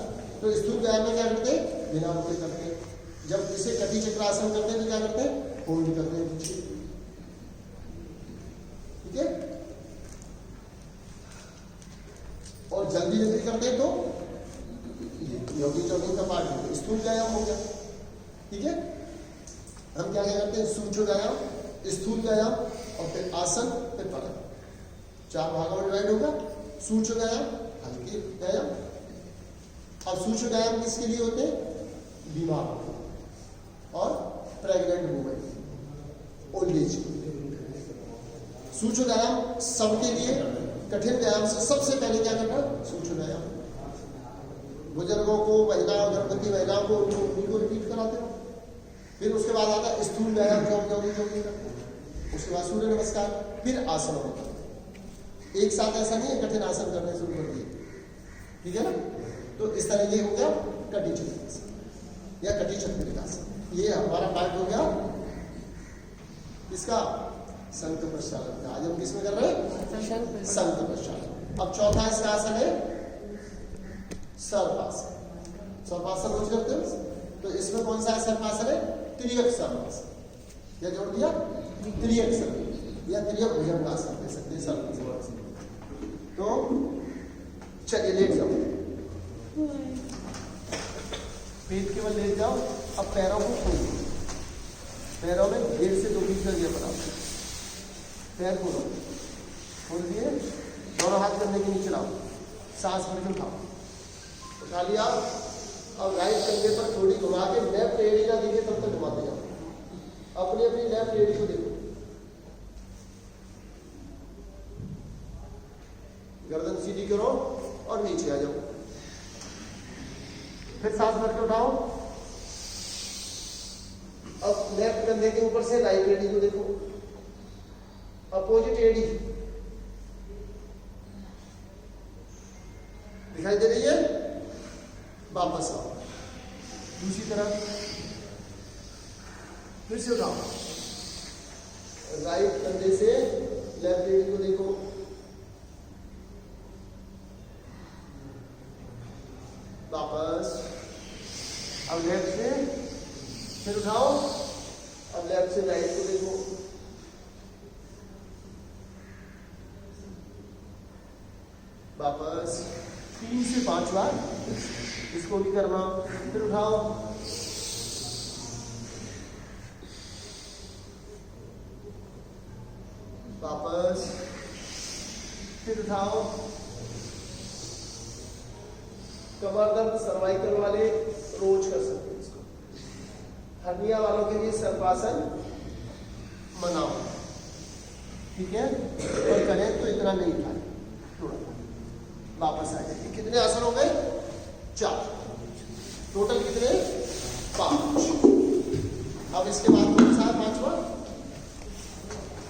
तो स्थूल व्यायाम में क्या करते हैं? बिना रुके करते हैं। जब इसे कटी चक्रासन करते हैं तो क्या करते हैं? होल्ड करते हैं पीछे, ठीक है। और जल्दी जल्दी करते हैं तो योगी जॉगिंग का पार्ट है, स्थूल व्यायाम हो गया, ठीक है। हम क्या करते हैं? सूक्ष्म व्यायाम, स्थूल व्यायाम और फिर आसन, फिर प्राणायाम। 4 भागों में डिवाइड होगा। सूक्ष्म व्यायाम, हल्के व्यायाम। अब सूक्ष्म व्यायाम किसके लिए होते हैं? बीमार और प्रेग्नेंट वुमेन, ओल्ड एज। सूक्ष्म व्यायाम सबके लिए। कठिन व्यायाम से सबसे पहले क्या करना? सूक्ष्म व्यायाम। बुजुर्गों को, महिलाओं, गर्भवती महिलाओं को उनको रिपीट कराते हो, फिर उसके बाद आता है स्थूल व्यायाम जो भी करते हैं। उसके बाद सूर्य नमस्कार, फिर आसन होता है। एक साथ ऐसा नहीं है कठिन आसन करने शुरू कर दिए, ठीक है ना। तो इस तरह ये हो गया कटी चक्रासन या कटी चक्रिकासन। ये हमारा पार्ट हो गया इसका संत प्रक्षालन का। आज हम किसमें कर रहे हैं? संत प्रक्षालन। अब चौथा इसका आसन है सर्पासन। सर्पासन रोज करते हो, तो इसमें कौन सा सर्पासन है? त्रियक सर्पासन। या जोड़ दिया त्रियक सर्प या त्रियक भुजंगासन कह सकते हैं सर्पासन। तो चलिए लेट जाओ, पेट केवल लेट जाओ। अब पैरों को खोलो, पैरों में 1.5 से 2 फीट का गैप बनाओ। पैर खोलो, खोल दिए, दोनों हाथ करने के नीचे लाओ, सांस भर के उठाओ, उठा लिया। अब राइट कंधे पर थोड़ी घुमा के लेफ्ट एड़ी ना दिखे तब तक घुमाते जाओ। अपनी अपनी लेफ्ट एड़ी को देखो, गर्दन सीधी करो और नीचे आ जाओ। फिर सांस भर के उठाओ। अब लेफ्ट कंधे के ऊपर से राइट एड़ी को देखो, अपोजिट एड़ी दिखाई दे रही है। वापस आओ, दूसरी तरफ फिर से उठाओ, राइट कंधे से लेफ्ट एड़ी को देखो, वापस। अब लेफ्ट से फिर उठाओ, अब लेफ्ट से राइट को देखो, वापस। 3 से 5 बार इसको भी करना। फिर उठाओ, वापस, फिर उठाओ। कमर दर्द सर्वाइकल वाले रोज कर सकते हैं इसको। हर्निया वालों के लिए सर्पासन मनाओ, ठीक है। और करें तो इतना नहीं खाए, थोड़ा वापस आ जाए। कितने आसन हो गए? 4 टोटल, कितने? 5। अब इसके बाद कौन सा है?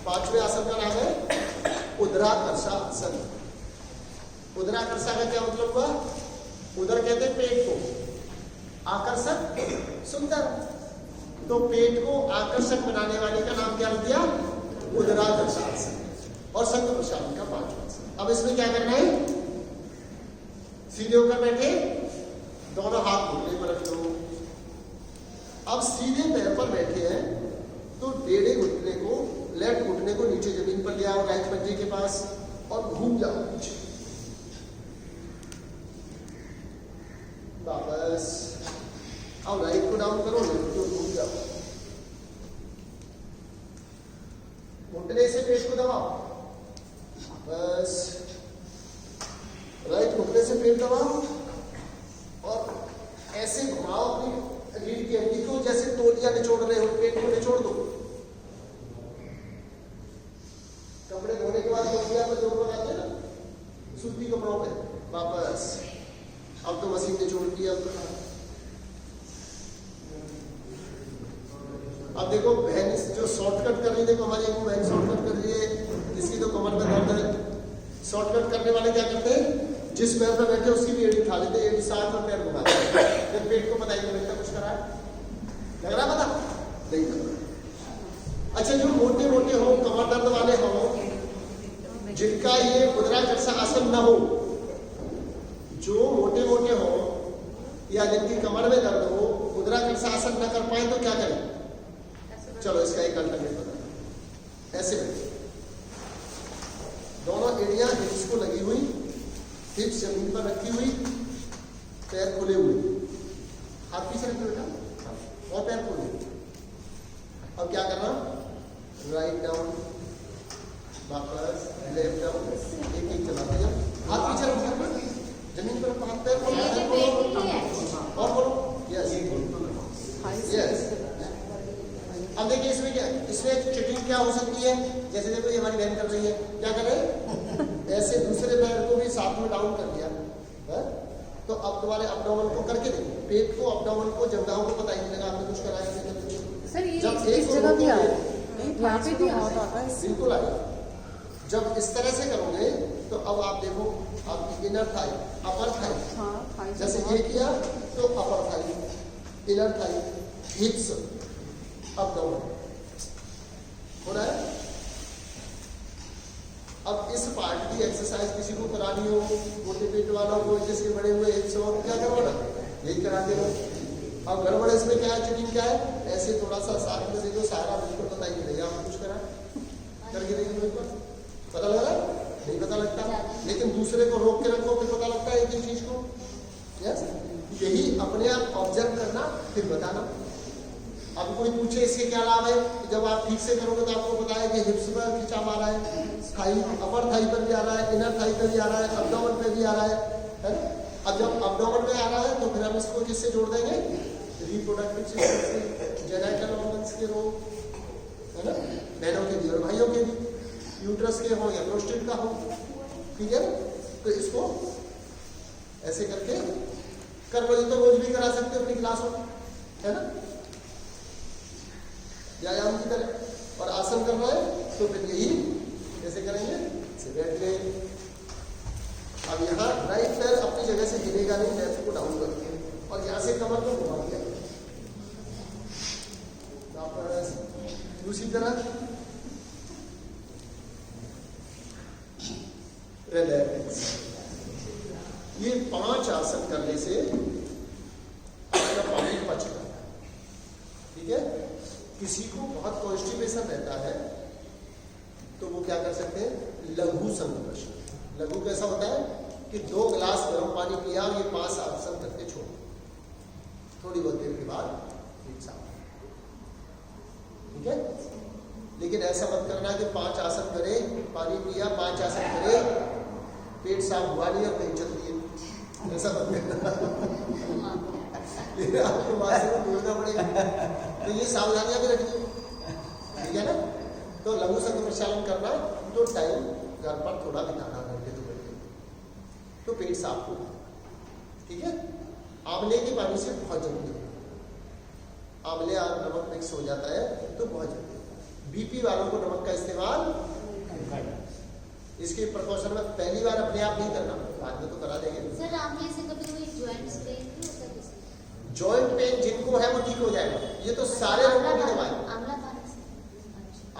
5वें आसन का नाम है उदराकर्षा आसन। उदराकर्षा का क्या मतलब हुआ? उदर कहते हैं पेट को, आकर्षक सुंदर। तो पेट को आकर्षक बनाने वाले का नाम क्या दिया? उदराकर्षा आसन। और संत प्रक्षालन का 5वां आसन। अब इसमें क्या करना है? सीधे होकर बैठे, दोनों हाथ घुटने पर रख लो। अब सीधे पैर पर बैठे हैं तो टेढ़े घुटने को, लेफ्ट घुटने को नीचे जमीन पर ले आओ, राइट पंजे के पास, और घूम जाओ नीचे, वापस। अब राइट को डाउन करो, लेफ्ट को घूम जाओ, घुटने से पेट को दबाओ, बस। राइट घुटने से पेट दबाओ और ऐसे घुमाओ अपनी रीढ़ की हड्डी को, जैसे तौलिया निचोड़ रहे हो, पेट को निचोड़ दो। कपड़े धोने के बाद तौलिया में जोड़ लगाते हैं ना, सूती कपड़ों पे, वापस। अब तो मशीन ने छोड़ दिया। अब देखो बहन जो शॉर्टकट कर रही है, देखो हमारी एक बहन शॉर्टकट कर रही है, किसी तो कमर में दर्द है। शॉर्टकट करने वाले क्या करते हैं? जिस पैर पर बैठे उसकी भी एड़ी उठा लेते, एड़ी साथ में पैर घुमाते हैं। फिर पेट को पता ही नहीं लगता कुछ करा है, लग रहा पता नहीं लग रहा। अच्छा, जो मोटे मोटे हो, कमर दर्द वाले हो, जिनका ये उदराकर्षा आसन न हो, जो मोटे मोटे हो या जिनकी कमर में दर्द हो, उदराकर्षा आसन न कर पाए तो क्या करें? चलो इसका एक अल्टरनेट बताओ। ऐसे बैठे, दोनों एड़ियां हिप्स को लगी हुई, हिप्स जमीन पर रखी हुई, पैर खुले हुए, हाथ पीछे रखे बेटा और पैर खोले। अब क्या करना? राइट डाउन, वापस, लेफ्ट डाउन, एक एक चलाते जाओ। हाथ पीछे रखो, जमीन पर हाथ पैर खोलो और बोलो यस यस। अब देखिए इसमें क्या, इसमें चिटिंग क्या हो सकती है? जैसे देखो ये हमारी बहन कर रही है, क्या कर रहे हैं? ऐसे दूसरे पैर को भी साथ में डाउन कर दिया है? तो अब तुम्हारे अपडाउन को करके देखो, पेट को, अपडाउन को, जंघाओं को पता ही नहीं लगा आपने कुछ करा है। इस जगह भी आ रहा है, यहाँ पे भी आ रहा है। बिल्कुल आएगा। जब इस तरह से करोगे तो अब आप देखो आपकी इनर थाई, अपर थाई, हाँ, थाई से जैसे बहुत- ये किया तो upper thigh, inner thigh, hips, up down हो रहा है। अब इस पार्ट की एक्सरसाइज किसी को करानी हो, मोटे पेट वालों को, जिसके बड़े हुए हिप्स हो, क्या करवाना, यही कराते हो। अब गड़बड़ इसमें क्या है, चीटिंग क्या है, ऐसे थोड़ा सा साथ में दे दो, सारा बिल्कुल बताइए नहीं आपने कुछ करा करके देखिए, बिल्कुल पता लगा, नहीं पता लगता, लेकिन दूसरे को रोक के रखो फिर पता लगता है एक ही चीज को। यस, यही अपने आप ऑब्जर्व करना फिर बताना। अब कोई पूछे इसके क्या लाभ है, तो जब आप ठीक से करोगे तो आपको पता है कि हिप्स पर खिंचाव आ रहा है, थाई, अपर थाई पर भी आ रहा है, इनर थाई पर भी आ रहा है, अब्डोमेन पे भी आ रहा है ना। अब जब अब्डोमेन में आ रहा है तो फिर हम इसको किससे जोड़ देंगे, रिप्रोडक्टिव सिस्टम से, जेनेटल ऑर्गन्स के रोग, है ना, बहनों के भी और भाइयों के भी, यूट्रस के हो या प्रोस्टेट का हो, ठीक है ना। तो इसको ऐसे करके कर लो, तो रोज भी करा सकते हो अपनी क्लासों में, है ना, व्यायाम की तरह। और आसन करना है तो फिर यही कैसे करेंगे, से बैठ गए। अब यहाँ राइट पैर अपनी जगह से हिलेगा नहीं, लेफ्ट को डाउन करके, और यहाँ से कमर को घुमा दिया। दूसरी तरह रिलैक्स। ये 5 आसन करने से आपका पानी पचता है, ठीक है। किसी को बहुत कॉन्स्टिपेशन रहता है तो वो क्या कर सकते हैं, लघु संघर्षण। लघु कैसा होता है कि 2 गिलास गर्म पानी पिया और ये 5 आसन करके छोड़ो, थोड़ी बहुत देर के बाद पेट साफ, ठीक है। लेकिन ऐसा मत करना कि 5 आसन करे, पानी पिया, 5 आसन करे, पेट साफ हुआ नहीं और पेट चल रही है, ऐसा मत करना। ये आपको वास्तव में ढूंढना पड़ेगा, तो ये सावधानियां भी रखनी, ठीक है ना। तो लघु संघ प्रचालन करना तो टाइम घर पर थोड़ा बिताना, घंटे 2 घंटे, तो पेट साफ होगा, ठीक है। आंवले के पानी से बहुत जल्दी होगा, आंवले और नमक मिक्स हो जाता है तो बहुत जल्दी। बीपी वालों को नमक का इस्तेमाल, इसके प्रिकॉशन में पहली बार अपने आप नहीं करना, बाद में तो करा देंगे। सर आंवले से कभी कोई जॉइंट्स पेन नहीं होता किसी? जॉइंट पेन जिनको है वो ठीक हो जाएगा, ये तो सारे लोगों की दवाई। आंवला पानी से?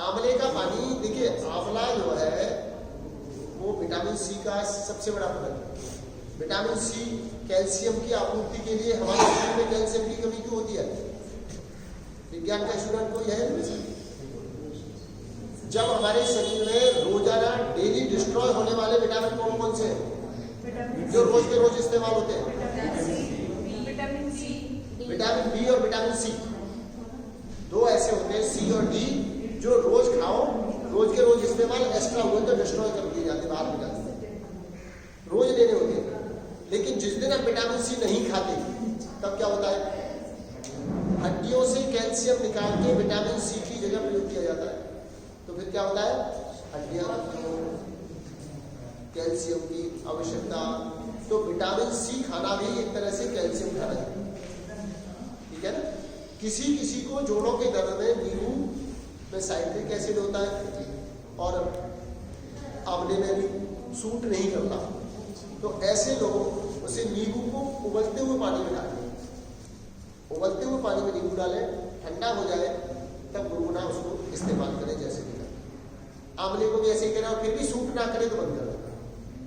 आंवले का पानी, देखिए आंवला जो है वो विटामिन सी का सबसे बड़ा फल है। विटामिन सी कैल्शियम की आपूर्ति के लिए, हमारे शरीर में कैल्शियम की कमी क्यों होती है, विज्ञान का स्टूडेंट को यह है। जब हमारे शरीर में रोजाना डेली डिस्ट्रॉय होने वाले विटामिन कौन कौन से हैं जो रोज के रोज इस्तेमाल होते हैं, विटामिन बी और विटामिन सी, 2 ऐसे होते हैं, सी और डी, जो रोज खाओ, रोज के रोज इस्तेमाल, एक्स्ट्रा हुए तो डिस्ट्रॉय कर दिए जाते, बाहर हो जाते, रोज लेने होते हैं। लेकिन जिस दिन आप विटामिन सी नहीं खाते तब क्या होता है, हड्डियों से कैल्शियम निकाल के विटामिन सी की जगह प्रयोग किया जाता है, तो फिर क्या होता है, हड्डियां, कैल्शियम की आवश्यकता। तो विटामिन सी खाना भी एक तरह से कैल्शियम खाना है, ठीक है ना। किसी किसी को जोड़ों के दर्द में नींबू में साइट्रिक एसिड होता है और आंवले में भी सूट नहीं करता, तो ऐसे लोग उसे नींबू को उबलते हुए पानी में डालें, उबलते हुए पानी में नींबू डालें, ठंडा हो जाए तब गुनगुना उसको इस्तेमाल करें, जैसे भी करें। आंवले को भी ऐसे ही करें और फिर भी सूट ना करे तो बंद कर देना।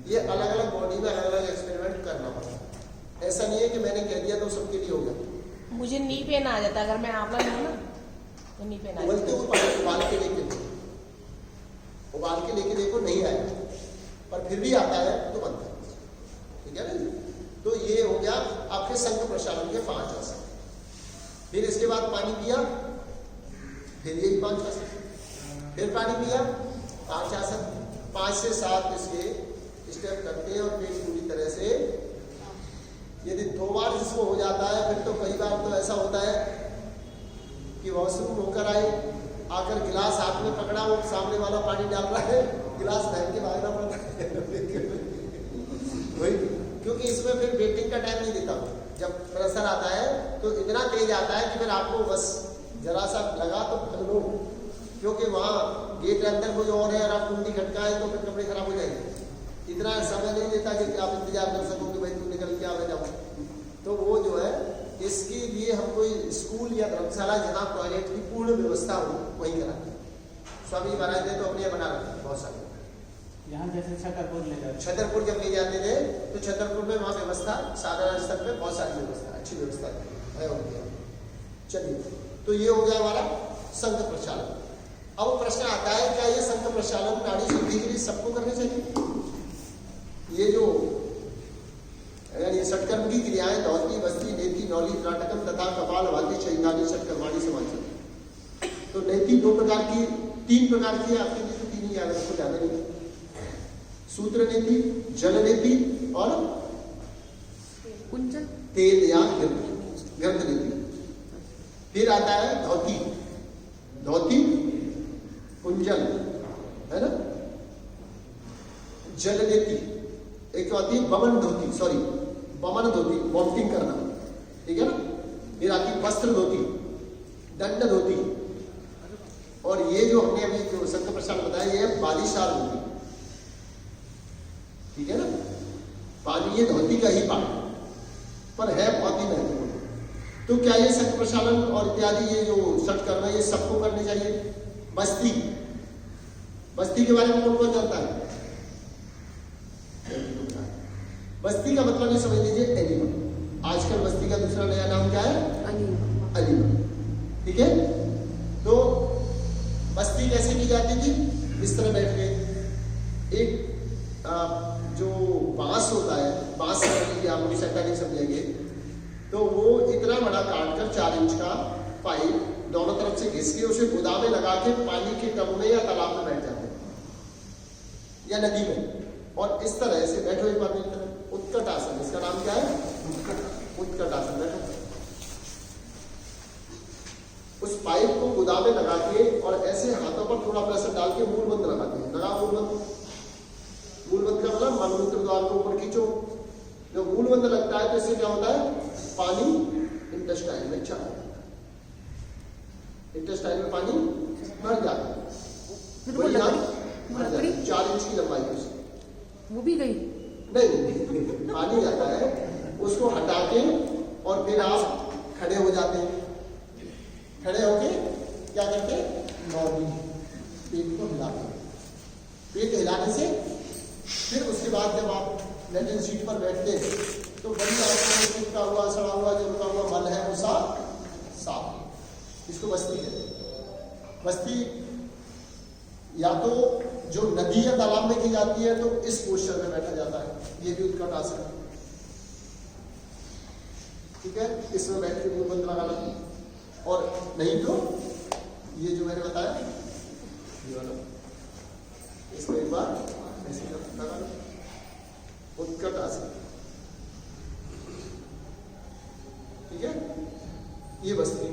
ये अलग अलग बॉडी में अलग अलग एक्सपेरिमेंट करना पड़ता है, ऐसा नहीं है कि मैंने कह दिया तो सबके लिए हो गया। मुझे नी पेन आ जाता है अगर मैं आंवला लूँ ना, तो नी पेन आ उबलते जाता हुए पानी उबाल के लेके देखो, उबाल के लेके देखो, नहीं आएगा, पर फिर भी आता है तो बंद कर, ठीक है ना। तो ये हो गया आपके संघ प्रसारण के 5 आसन। फिर इसके बाद पानी पिया, फिर यही 5 आसन, फिर पानी पिया, 5 आसन, 5 से 7 इसके स्टेप करते हैं। और फिर पूरी तरह से यदि 2 बार जिसको हो जाता है, फिर तो कई बार तो ऐसा होता है कि वॉशरूम होकर आए, आकर गिलास हाथ में पकड़ा, वो सामने वाला पानी डाल रहा है, गिलास पहन के भागना पड़ता है वही, क्योंकि इसमें फिर वेटिंग का टाइम नहीं देता। जब प्रेशर आता है तो इतना तेज आता है कि फिर आपको बस जरा सा लगा तो भाग लो, क्योंकि वहां गेट अंदर कोई और है और आप कुंडी खटकाए तो फिर कपड़े खराब हो जाएंगे। इतना समय नहीं देता कि आप इंतजार कर सको कि भाई तू निकल के आ मैं जाऊँ। तो वो जो है इसके लिए हम कोई स्कूल या धर्मशाला जहाँ टॉयलेट की पूर्ण व्यवस्था हो वहीं कराते हैं। स्वामी महाराज ने तो अपने यहाँ बना रखे बहुत सारे। यहाँ जैसे छतरपुर ले जाते, छतरपुर जब ले जाते थे तो छतरपुर में वहाँ व्यवस्था साधारण स्तर पे बहुत सारी व्यवस्था, अच्छी व्यवस्था है उनके यहाँ। चलिए, तो ये हो गया हमारा संघ प्रक्षालन। अब प्रश्न आता है, क्या ये संघ प्रक्षालन नाड़ी शुद्धि के लिए सबको करने चाहिए? ये जो ये षटकर्म की क्रियाएं धौती, बस्ती, नेति, नौली, त्राटकम तथा कपाल, वाद्य, चैताली, षटकर्माणी समाचार। तो नेति दो प्रकार की, तीन प्रकार की है आपके लिए, तो तीन ही याद रखो, ज्यादा नहीं। सूत्र नीति, जल नीति और कुंजल तेल या गर्द नीति। फिर आता है धोती, धोती, कुंजल, है ना, जल नीति। एक आती है बमन धोती, सॉरी बमन धोती, वॉमिटिंग करना, ठीक है ना। फिर आती है वस्त्र धोती, दंड धोती, और ये जो हमने अभी जो संघ प्रक्षालन बताया ये है बालिशाल धोती, ठीक है ना। पानी ये धोती का ही पार्ट पर है बहुत ही महत्वपूर्ण। तो क्या ये संघ प्रक्षालन और इत्यादि ये जो षटकर्म है ये सबको करने चाहिए? बस्ती, बस्ती के बारे में कौन कौन जानता है? बस्ती का मतलब ये समझ लीजिए एनिमल। आजकल बस्ती का दूसरा नया नाम क्या है? एनिमल, ठीक है। तो बस्ती कैसे की जाती थी? इस तरह बैठ के एक जो बांस होता है, बांस समझ लीजिए, आप सेंटा नहीं समझेंगे, तो वो इतना बड़ा काट कर 4 इंच का पाइप दोनों तरफ से घिस के उसे गोदा में लगा के पानी के टब में या तालाब में बैठ जाते हैं या नदी में, और इस तरह से बैठो एक बार मेरी तरफ। उत्कट आसन, इसका नाम क्या है? उत्कट आसन। बैठो, उस पाइप को गोदा में लगा के और ऐसे हाथों पर थोड़ा प्रेशर डाल के मूलबंद लगाते हैं। लगा मूलबंद, मूलबंद का मतलब मलमूत्र द्वार को ऊपर खींचो। जब मूलबंद लगता है तो इससे क्या होता है? पानी इंटेस्टाइन में चला जाता है, इंटेस्टाइन में पानी भर जाता है। 4 इंच की लंबाई है उसकी, वो भी गई नहीं पानी जाता है, उसको हटा के और फिर आप खड़े हो जाते हैं। खड़े होके क्या करते हैं? नॉर्मली पेट को हिलाते हैं। पेट हिलाने से फिर उसके बाद जब आप लैट्रिन सीट पर बैठते हैं तो बड़ी आंखों में चिपका हुआ, सड़ा हुआ, जो रुका हुआ मल है वो साफ। इसको बस्ती कहते हैं। बस्ती या तो जो नदी या तालाब में की जाती है तो इस पोस्चर में बैठा जाता है, ये भी उत्कट आसन है, ठीक है। इसमें बैठ के मूलबंद लगाना, और नहीं तो ये जो मैंने बताया ये वाला, इसको एक बार ऐसे लगा लो, उत्कट आसन, ठीक है। ये बस्ती,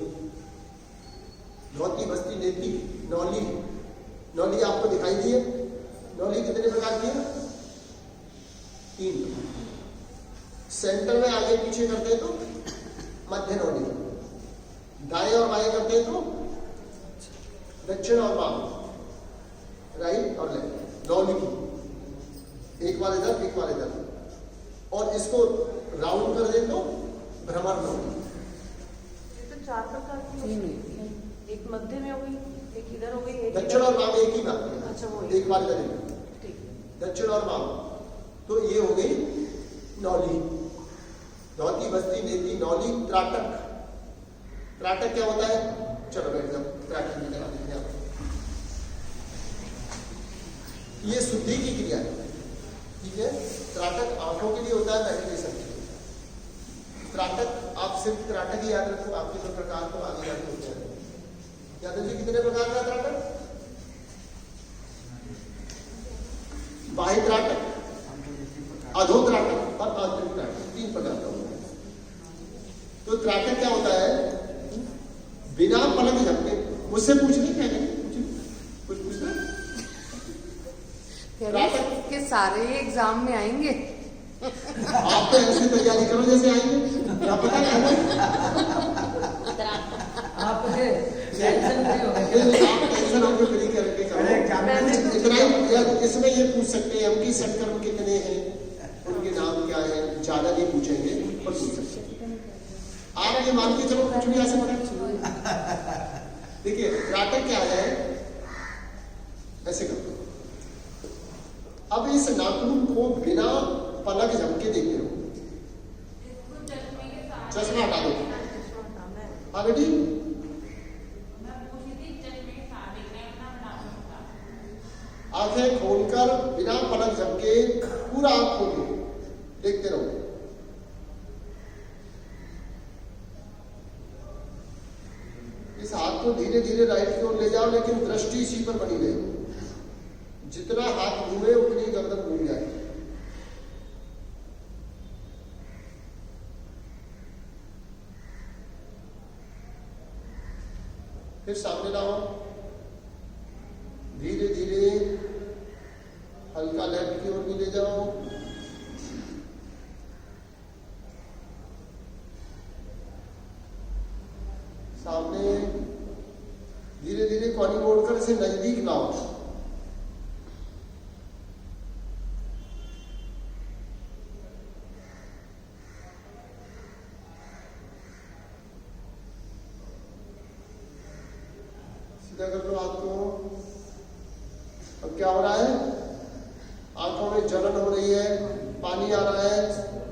धोती, बस्ती, नेति, नौली। नौली आपको दिखाई दी है। नौली कितने प्रकार की है? 3। सेंटर में आगे पीछे करते हैं तो मध्य नौली, दाएं और बाएं करते हैं तो दक्षिण और वाम, राइट और लेफ्ट। नौली की एक बार इधर, एक बार इधर, और इसको राउंड कर दे तो भ्रमर नौली। ये तो 4 प्रकार की, एक मध्य में हो गई, एक इधर हो गई, एक दक्षिण और वाम एक ही बात है। अच्छा, वो एक बार करेंगे, ठीक, दक्षिण और वाम। तो ये हो गई नौली। धोती, बस्ती, नेति, नौली, त्राटक। त्राटक क्या होता है? चलो बैठ जाओ, त्राटक भी करा देंगे आपको। ये शुद्धि की क्रिया है, ठीक है। त्राटक आंखों के लिए होता है, मेडिटेशन के लिए। त्राटक आप सिर्फ त्राटक ही याद रखो, आपके जो प्रकार को आगे जाके होते हैं। यादव जी कितने प्रकार का त्राटक? बाह्य त्राटक, अधो त्राटक और आंतरिक त्राटक, 3 प्रकार का होता है। तो त्राटक क्या होता है? बिना पलक झपके। मुझसे पूछने क्या है? कुछ पूछना? त्राटक के सारे एग्जाम में आएंगे। आप तो ऐसी तैयारी करो जैसे आएंगे, क्या पता है आप टेंशन हमको फ्री करके करो। इतना ही या इसमें ये पूछ सकते हैं हम कि सत्कर्म कितने हैं, उनके नाम क्या है, ज्यादा नहीं पूछेंगे पर पूछ सकते हैं। आप ये मान के चलो कुछ भी आ सकता है। देखिए नाटक क्या है, ऐसे करो। अब इस नाखून को बिना पलक झपके देखते हो, चश्मा हटा दो। हाँ बेटी, आंखें खोलकर बिना पलक झपके पूरा आंख खोल दो, देखते रहो। इस हाथ को धीरे धीरे राइट की ओर ले जाओ, लेकिन दृष्टि इसी पर बनी रहे। जितना हाथ घूमे उतनी गर्दन घूम जाएगी। फिर सामने लाओ, धीरे धीरे हल्का लेफ्ट की ओर भी ले जाओ। सामने धीरे धीरे कॉर्नी मोड़कर इसे नजदीक लाओ। सीधा कर लो हाथ को। अब क्या हो रहा है, आंखों में जलन हो रही है, पानी आ रहा है,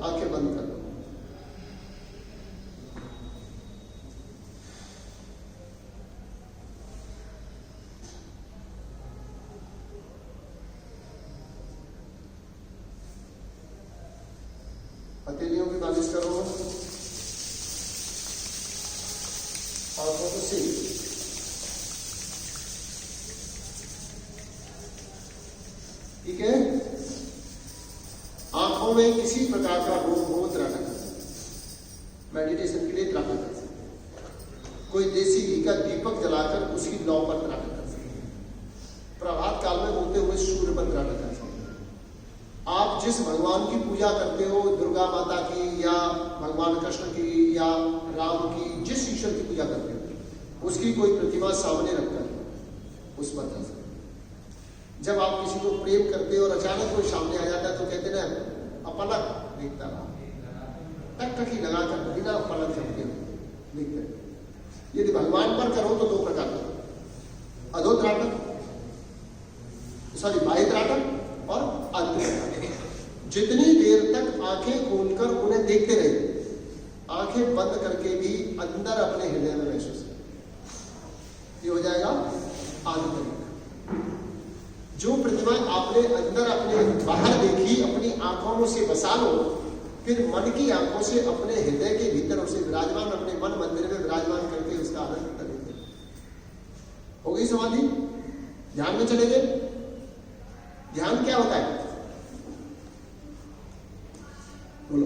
आंखें बंद कर लो। हथेलियों की मालिश करो, आंखों को सील। ठीक है, आंखों में किसी प्रकार का रोग हो त्राटक कर सकते, मेडिटेशन के लिए त्राटक कर सकते। कोई देसी घी का दीपक जलाकर उसकी लौ पर त्राटक कर सकते। प्रभात काल में होते हुए सूर्य पर त्राटक कर सकते। आप जिस भगवान की पूजा करते हो, दुर्गा माता की या भगवान कृष्ण की या राम की, जिस ईश्वर की पूजा करते हो, उसकी कोई प्रतिमा सामने रखकर उस पर कर सकते। जब आप किसी को प्रेम करते हो और अचानक कोई सामने आ जाता है तो कहते ना अपलक देखता रहा, टकटकी लगाकर बिना पलक झपके देखते। यदि भगवान पर करो तो दो प्रकार का, अधो त्राटक, सॉरी बाह्य त्राटक और आंतरिक त्राटक। जितनी देर तक आंखें खोलकर उन्हें देखते रहे, आंखें बंद करके भी अंदर अपने हृदय में महसूस ये हो जाएगा आंतरिक। जो प्रतिमा आपने अंदर अपने बाहर देखी, अपनी आंखों से बसा लो, फिर मन की आंखों से अपने हृदय के भीतर उसे विराजमान, अपने मन मंदिर में विराजमान करके उसका आनंद करेंगे। हो गई समाधि? ध्यान में चले गए। ध्यान क्या होता है, बोलो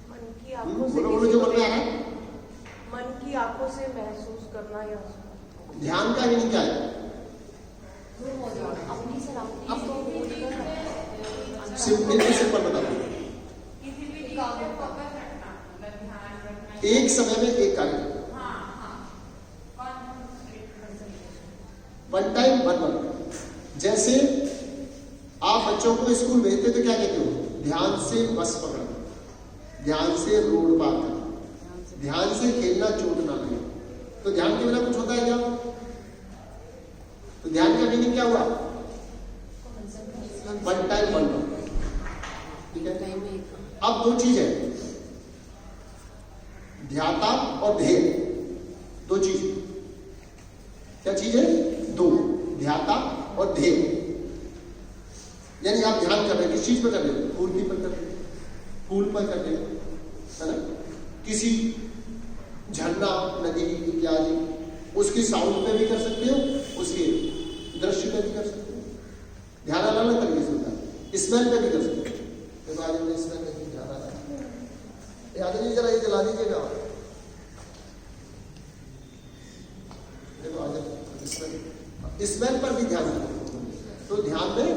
मन की आंखों से, बोलो जो मन में आ रहा है। मन की आंखों से महसूस करना या ध्यान का मीनिंग क्या है? अपनी सराउंडिंग को सिंपल बताओ। एक समय में एक कार्य, वन टाइम वन वर्क। जैसे आप बच्चों को स्कूल भेजते तो क्या कहते हो? ध्यान से बस पकड़ना, ध्यान से रोड पार करना, ध्यान से खेलना, चोट ना लगे। तो ध्यान के बिना कुछ होता है क्या? तो ध्यान का मीनिंग क्या हुआ? One time one work. ठीक है, अब दो चीज है, ध्याता और ध्येय, दो चीज। क्या चीज है? दो, ध्याता और ध्येय। यानी आप ध्यान कर रहे हैं, किस चीज पर कर रहे हो? मूर्ति पर कर रहे हो, फूल पर कर रहे हो, है ना, किसी झरना, नदी इत्यादि, उसकी साउंड पे भी कर सकते हो, उसके दृश्य पे भी कर सकते हो। ध्यान अलग अलग तरीके से होता है, स्मेल पे भी कर सकते हो। देखो आज हमने स्मेल में ध्यान आ रहा है, याद नहीं, जरा ये जला दीजिएगा। देखो आज स्मेल पर भी ध्यान रखो। तो ध्यान में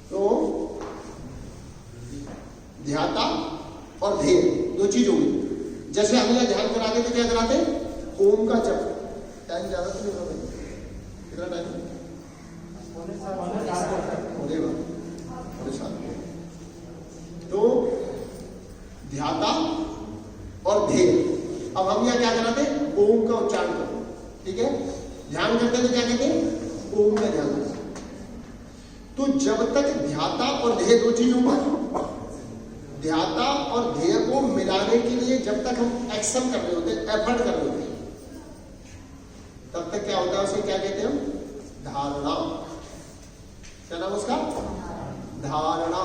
तो ध्याता और ध्येय, दो चीज होगी। जैसे हम यहाँ ध्यान कराते थे, क्या कराते? ओम का जप। टाइम ज्यादा तो नहीं होगा भाई? कितना टाइम? तो ध्याता और ध्येय। अब हम यहाँ क्या कराते? ओम का उच्चारण करो, ठीक है? ध्यान करते थे, क्या कहते? ओम का ध्यान करते। तो जब तक ध्याता और ध्येय, दो चीजों पर, ध्याता और ध्येय को मिलाने के लिए जब तक हम एक्शन कर रहे होते हैं, एफर्ट कर रहे होते हैं, तब तक क्या होता है? उसे क्या कहते हैं हम? धारणा। क्या नाम उसका? धारणा।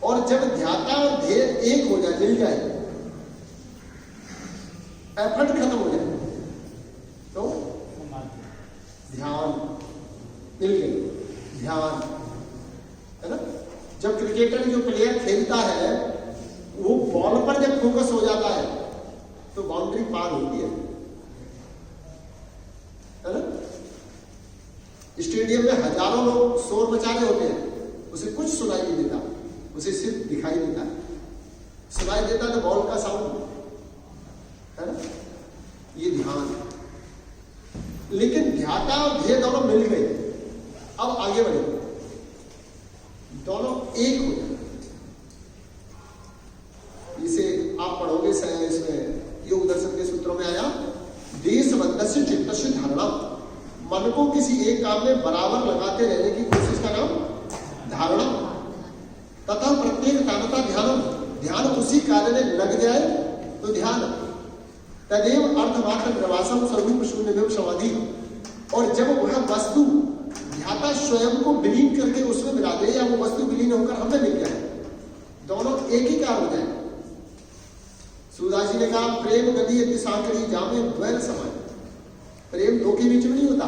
और जब ध्याता और ध्येय एक हो जाए, मिल जाए, एफर्ट खत्म हो जाए, तो ध्यान मिल गई, ध्यान, है ना? जब क्रिकेटर जो प्लेयर खेलता है, वो बॉल पर जब फोकस हो जाता है तो बाउंड्री पार होती है ना? स्टेडियम में हजारों लोग शोर मचा रहे होते हैं, उसे कुछ सुनाई नहीं देता, उसे सिर्फ दिखाई देता है। सुनाई देता तो बॉल का साउंड, है ना? ये ध्यान। लेकिन ध्याता और ध्येय दोनों मिल गए, अब आगे बढ़े, दोनों एक हो गए। इसे आप पढ़ोगे इसमें योग दर्शन के सूत्रों में आया, देशबद्धस्य चित्तस्य धारणा। मन को किसी एक काम में बराबर लगाते रहने की कोशिश का नाम धारणा। तथा प्रत्येक तानता ध्यान, ध्यान उसी कार्य में लग जाए तो ध्यान। तदेव अर्थमात्र प्रवासम स्वरूप शून्यमेव समाधि। और जब वह वस्तु ध्याता स्वयं को विलीन करके उसमें मिला दे, या वो वस्तु विलीन होकर हमें मिल जाए, दोनों एक ही कार्य हो जाए। सूरदास जी ने कहा, प्रेम नदी यदि सांकड़ी जामे द्वैर समय। प्रेम दो के बीच में नहीं होता,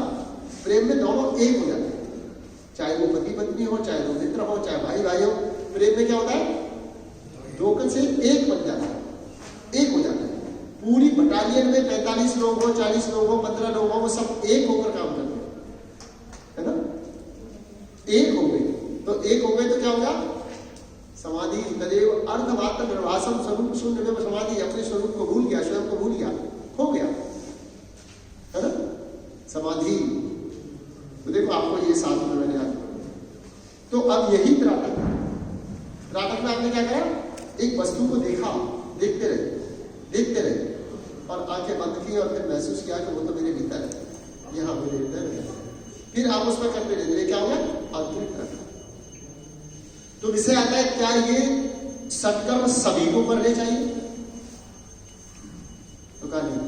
प्रेम में दोनों एक हो जाते हैं। चाहे वो पति पत्नी हो, चाहे वो मित्र हो, चाहे भाई भाई हो, प्रेम में क्या होता है? दो से एक बन जाता है, एक हो जाता है। पूरी बटालियन में 45 लोग हो, 40 लोग हो, 15 लोग हो, वो सब एक होकर काम करते हैं, है ना? एक हो गए तो एक हो गए तो क्या होगा? समाधि। तदेव अर्धमात्र निर्वासम स्वरूप शून्य में समाधि। अपने स्वरूप को भूल गया, स्वयं को भूल गया, हो गया, है ना? समाधि। तो देखो आपको ये साथ में मैंने याद। तो अब यही त्राटक में आपने क्या करा? एक वस्तु को देखा, देखते रहे और आंखें बंद की और फिर महसूस किया कि वो तो मेरे भीतर है, यहां मेरे भीतर है। फिर आप उसमें करते रहते, क्या हो गया? आंतरिक त्राटक। तो विषय आता है, क्या ये सत्कर्म सभी को करने चाहिए? तो कहा नहीं।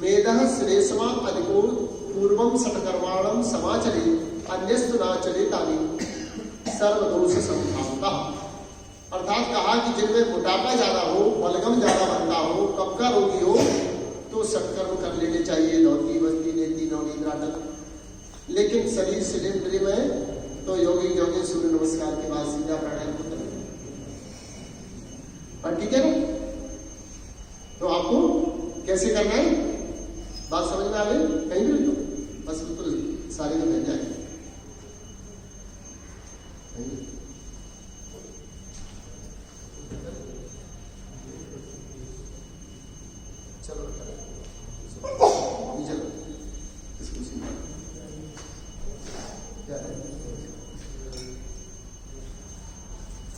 मेदः श्रेष्मा अधिको पूर्वम सत्कर्माणम समाचरे अन्यस्तु नाचले तानि सर्वदोष संभावता। अर्थात कहा कि जिनमें मोटापा ज्यादा हो, बलगम ज्यादा बनता हो, कफ का रोगी हो, तो सत्कर्म कर लेने चाहिए, लौकी बस्ती नेति नौनी द्राटक। लेकिन शरीर सिलेंडरी में तो योगी सूर्य नमस्कार के बाद सीधा प्राणायाम को करें, और ठीक है ना? तो आपको कैसे करना है, बात समझ में आ गई? कहीं भी लिखो, बस बिल्कुल सारी में मिल जाएगी। चलो चलो इसको सीधा क्या है?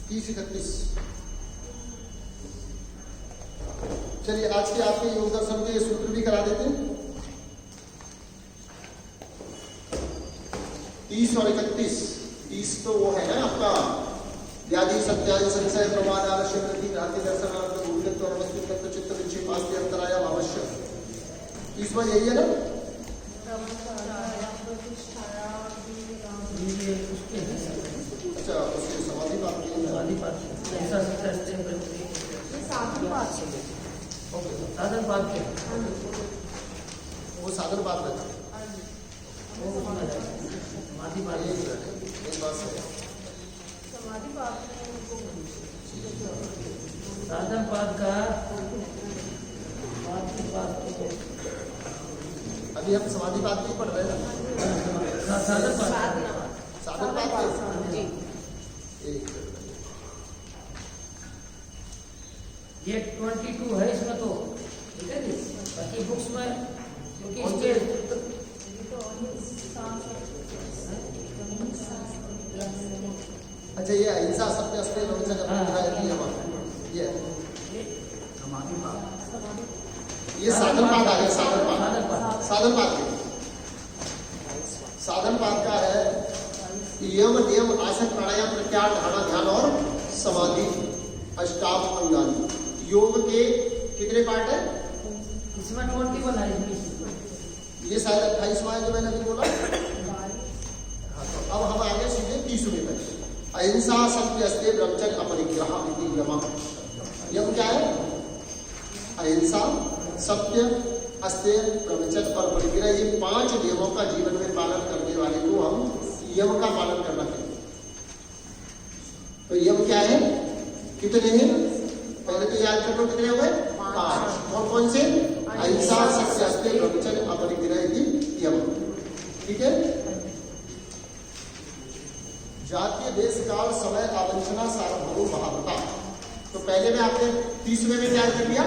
30-31। चलिए आज के आपके योग दर्शन के सूत्र भी करा देते हैं। 30 और 31। 30 तो वो है ना आपका व्याधि सत्यादि संशय प्रमाद आवश्यक प्रति भ्रांति दर्शनार्थ भूलत्व अवस्थित तत्व चित्त विक्षेप आस्ति अंतराय आवश्यक। 30वां यही है ना? अच्छा, उसके समाधि बात की है। साधन बात क्या? वो साधन बात है। समाधि बात एक बात से समाधि बात साधन पाद का अभी हम समाधि बात नहीं पढ़ रहे हैं ना? साधन पाद साधन बात जी। एक ये 22 है इसमें तो, ठीक है जी। बाकी बुक्स में क्योंकि इसके अच्छा, ये अहिंसा सत्य अस्तेय ब्रह्मचर्य अपरिग्रह ये साधन पाठ आ गया। साधन पाठ का है यम नियम आसन प्राणायाम प्रत्याहार धारणा ध्यान और समाधि अष्टांग अंगानी। योग के कितने पार्ट है इसमें? 21 है। ये शायद 28वां है जो मैंने अभी बोला। अब हम आगे सीधे 30वें तक। अहिंसा सत्य अस्तेय ब्रह्मचर्य अपरिग्रह इति यमः। यम क्या है? अहिंसा, सत्य, अस्तेय, ब्रह्मचर्य और परिग्रह। ये 5 नियमों का जीवन में पालन करने वाले को हम यम का पालन करना चाहिए। तो यम क्या है? कितने हैं? पहले तो याद कर लो कितने हो गए? 5। और कौन से? अहिंसा सत्य अस्तेय ब्रह्मचर्य अपरिग्रह इति यम। ठीक है। जातीय देश काल समय आवंचना सार्वभौम महाव्रता। तो पहले में आपने 30वें में क्या कर दिया?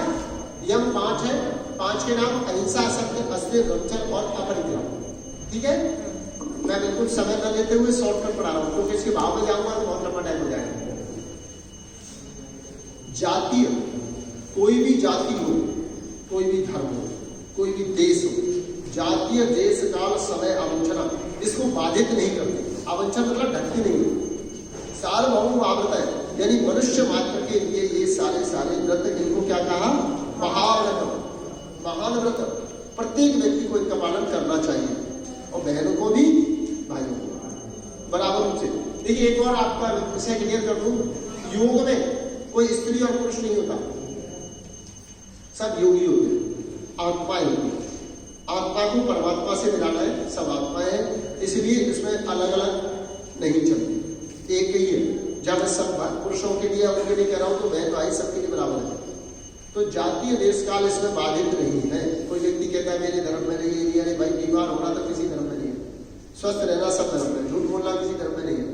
यम 5 है। 5 के नाम अहिंसा सत्य अस्तेय ब्रह्मचर्य और अपरिग्रह। ठीक है। मैं बिल्कुल समय न लेते हुए शॉर्टकट पढ़ा रहा हूं क्योंकि इसके भाव में जाऊंगा तो बहुत लंबा टाइम हो जाएगा। जातीय, कोई भी जाति हो, कोई भी धर्म हो, कोई भी देश हो, जातीय देश काल समय आवंचना इसको बाधित नहीं करते। आवंचन मतलब ढकती नहीं है। सार्वभौम आवृत है, यानी मनुष्य मात्र के लिए ये सारे व्रत, इनको क्या कहा? महाव्रत, महान व्रत। प्रत्येक व्यक्ति को इनका पालन करना चाहिए और बहनों को भी, भाइयों को बराबर रूप से। देखिए एक और आपका विषय क्लियर कर दूं, योग में कोई स्त्री और पुरुष नहीं होता, सब योगी होते हैं, आत्माएं होती हैं। आत्मा को परमात्मा से मिलाना है, सब आत्माएं हैं, इसलिए इसमें अलग अलग नहीं चलती, एक ही है। जब सब पुरुषों के लिए उनके लिए कह रहा हूं तो बहन भाई सबके लिए बराबर है। तो जातीय देश काल इसमें बाधित नहीं है। कोई व्यक्ति कहता है मेरे धर्म में नहीं है, अरे भाई बीमार होना तो किसी धर्म में नहीं है, स्वस्थ रहना सब धर्म में, झूठ बोलना किसी धर्म में नहीं है,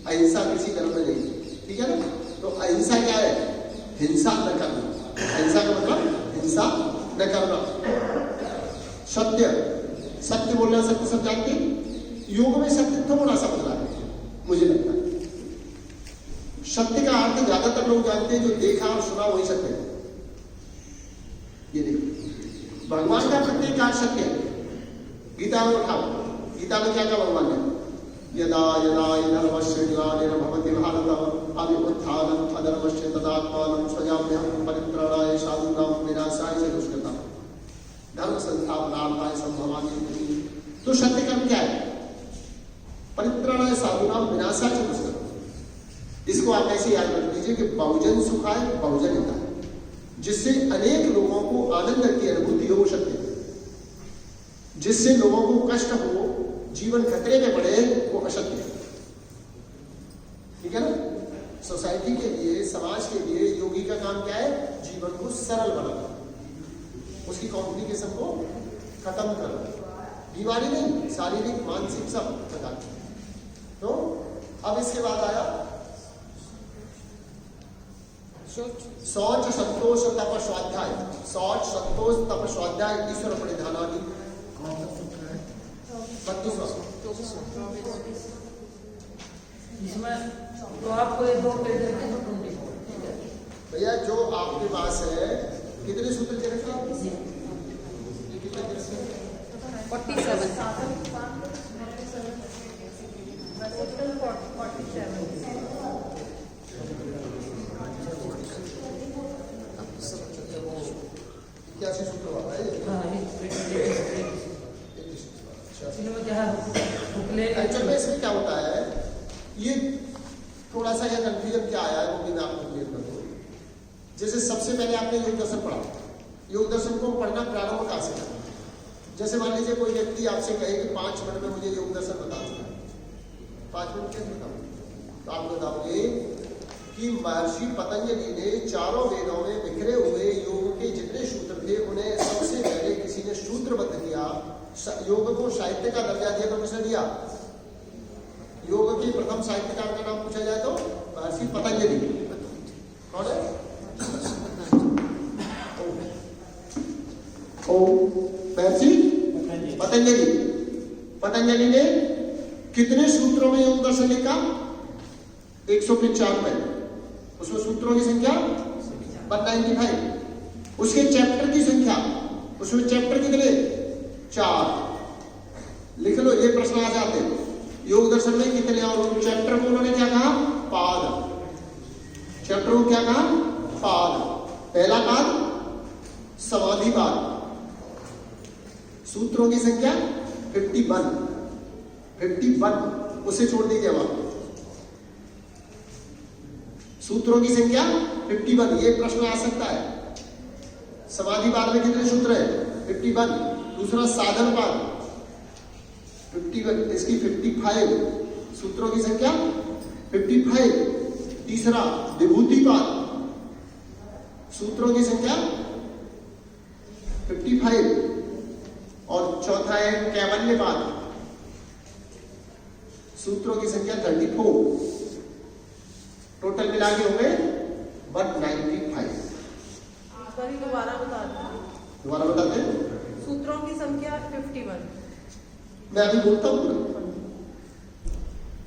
अहिंसा किसी धर्म में नहीं है। ठीक है ना। तो अहिंसा क्या है? हिंसा न करना। अहिंसा का मतलब हिंसा न करना। सत्य, सत्य बोलना सत्य सब जानते हैं। योग में सत्य थोड़ा सा बदला है मुझे लगता है। सत्य का अर्थ ज्यादातर लोग जानते हैं, जो देखा और सुना वही सत्य है। ये देखो भगवान का प्रत्येक कार्य सत्य है। गीता में उठाओ, गीता में क्या कहा भगवान ने? यदा यदा धर्मस्य ग्लानिर्भवति भारत अभ्युत्थानम् अधर्मस्य तदात्मानं सृजाम्यहं परित्राणाय साधूनां विनाशाय च दुष्कृताम् धर्म संस्थापनार्थाय संभवामि। तो सत्य कर्म क्या है? परित्राणाय साधूनां विनाशाय च दुष्कृताम्। इसको आप ऐसे याद रख लीजिए कि बहुजन सुखाय बहुजन हिताय, जिससे अनेक लोगों को आनंद की अनुभूति हो वो सत्य है। जिससे लोगों को कष्ट हो, जीवन खतरे में पड़े, वो असत्य है। ठीक है ना। सोसाइटी के लिए, समाज के लिए योगी का काम क्या है? जीवन को सरल बनाना, उसकी कॉम्प्लिकेशन को खत्म करना। बीमारी नहीं, शारीरिक मानसिक सब प्रकार। तो अब इसके बाद आया शौच संतोष तप स्वाध्याय। शौच संतोष तप स्वाध्याय ईश्वर परिधानादि। 32वां। इसमें तो आपको ये 2 पेज देते हैं, 24। भैया जो आपके पास है कितने सूत्र दे रखे हैं? ये कितने दे रखे हैं? 47। क्या सूत्र बाबा है? एक्चुअल में इसमें क्या होता है, ये थोड़ा सा यह कंफ्यूजन क्या आया है वो भी मैं आपको क्लियर कर दूं। जैसे सबसे पहले आपने योग दर्शन पढ़ा, योग दर्शन को पढ़ना प्रारंभ कहां से करना? जैसे मान लीजिए कोई व्यक्ति आपसे कहे कि 5 मिनट में मुझे योग दर्शन बता दो, 5 मिनट कैसे बताऊं? तो आप बताओगे कि महर्षि पतंजलि ने चारों वेदों में बिखरे हुए योग के जितने सूत्र थे उन्हें सबसे पहले किसी ने सूत्रबद्ध किया। योग को साहित्य का दर्जा दिया तो किसने दिया? योग के प्रथम साहित्यकार का नाम पूछा जाए तो पतंजलि कौन है? महर्षि पतंजलि। पतंजलि ने कितने सूत्रों में योग दर्शन लिखा? 195। उसमें सूत्रों की संख्या 195। उसके चैप्टर की संख्या, उसमें चैप्टर कितने? 4। लिख लो, ये प्रश्न आ जाते हैं योग दर्शन में कितने, और चैप्टर को उन्होंने क्या कहा? पाद। चैप्टर को क्या कहा? पाद। पहला पाद समाधिपाद। सूत्रों की संख्या 51। उसे छोड़ दीजिए वहां। सूत्रों की संख्या 51, ये प्रश्न आ सकता है। समाधिपाद में कितने सूत्र है? 51। दूसरा साधन पाद 51, इसकी 55। सूत्रों की संख्या 55। तीसरा विभूतिपाद, सूत्रों की संख्या 55। और चौथा है कैवल्यपाद, सूत्रों की संख्या 34। टोटल मिला के हो गए 195। सॉरी, दोबारा बता दें। दोबारा बताते हैं। सूत्रों की संख्या 51। मैं अभी बोलता हूं पूरा।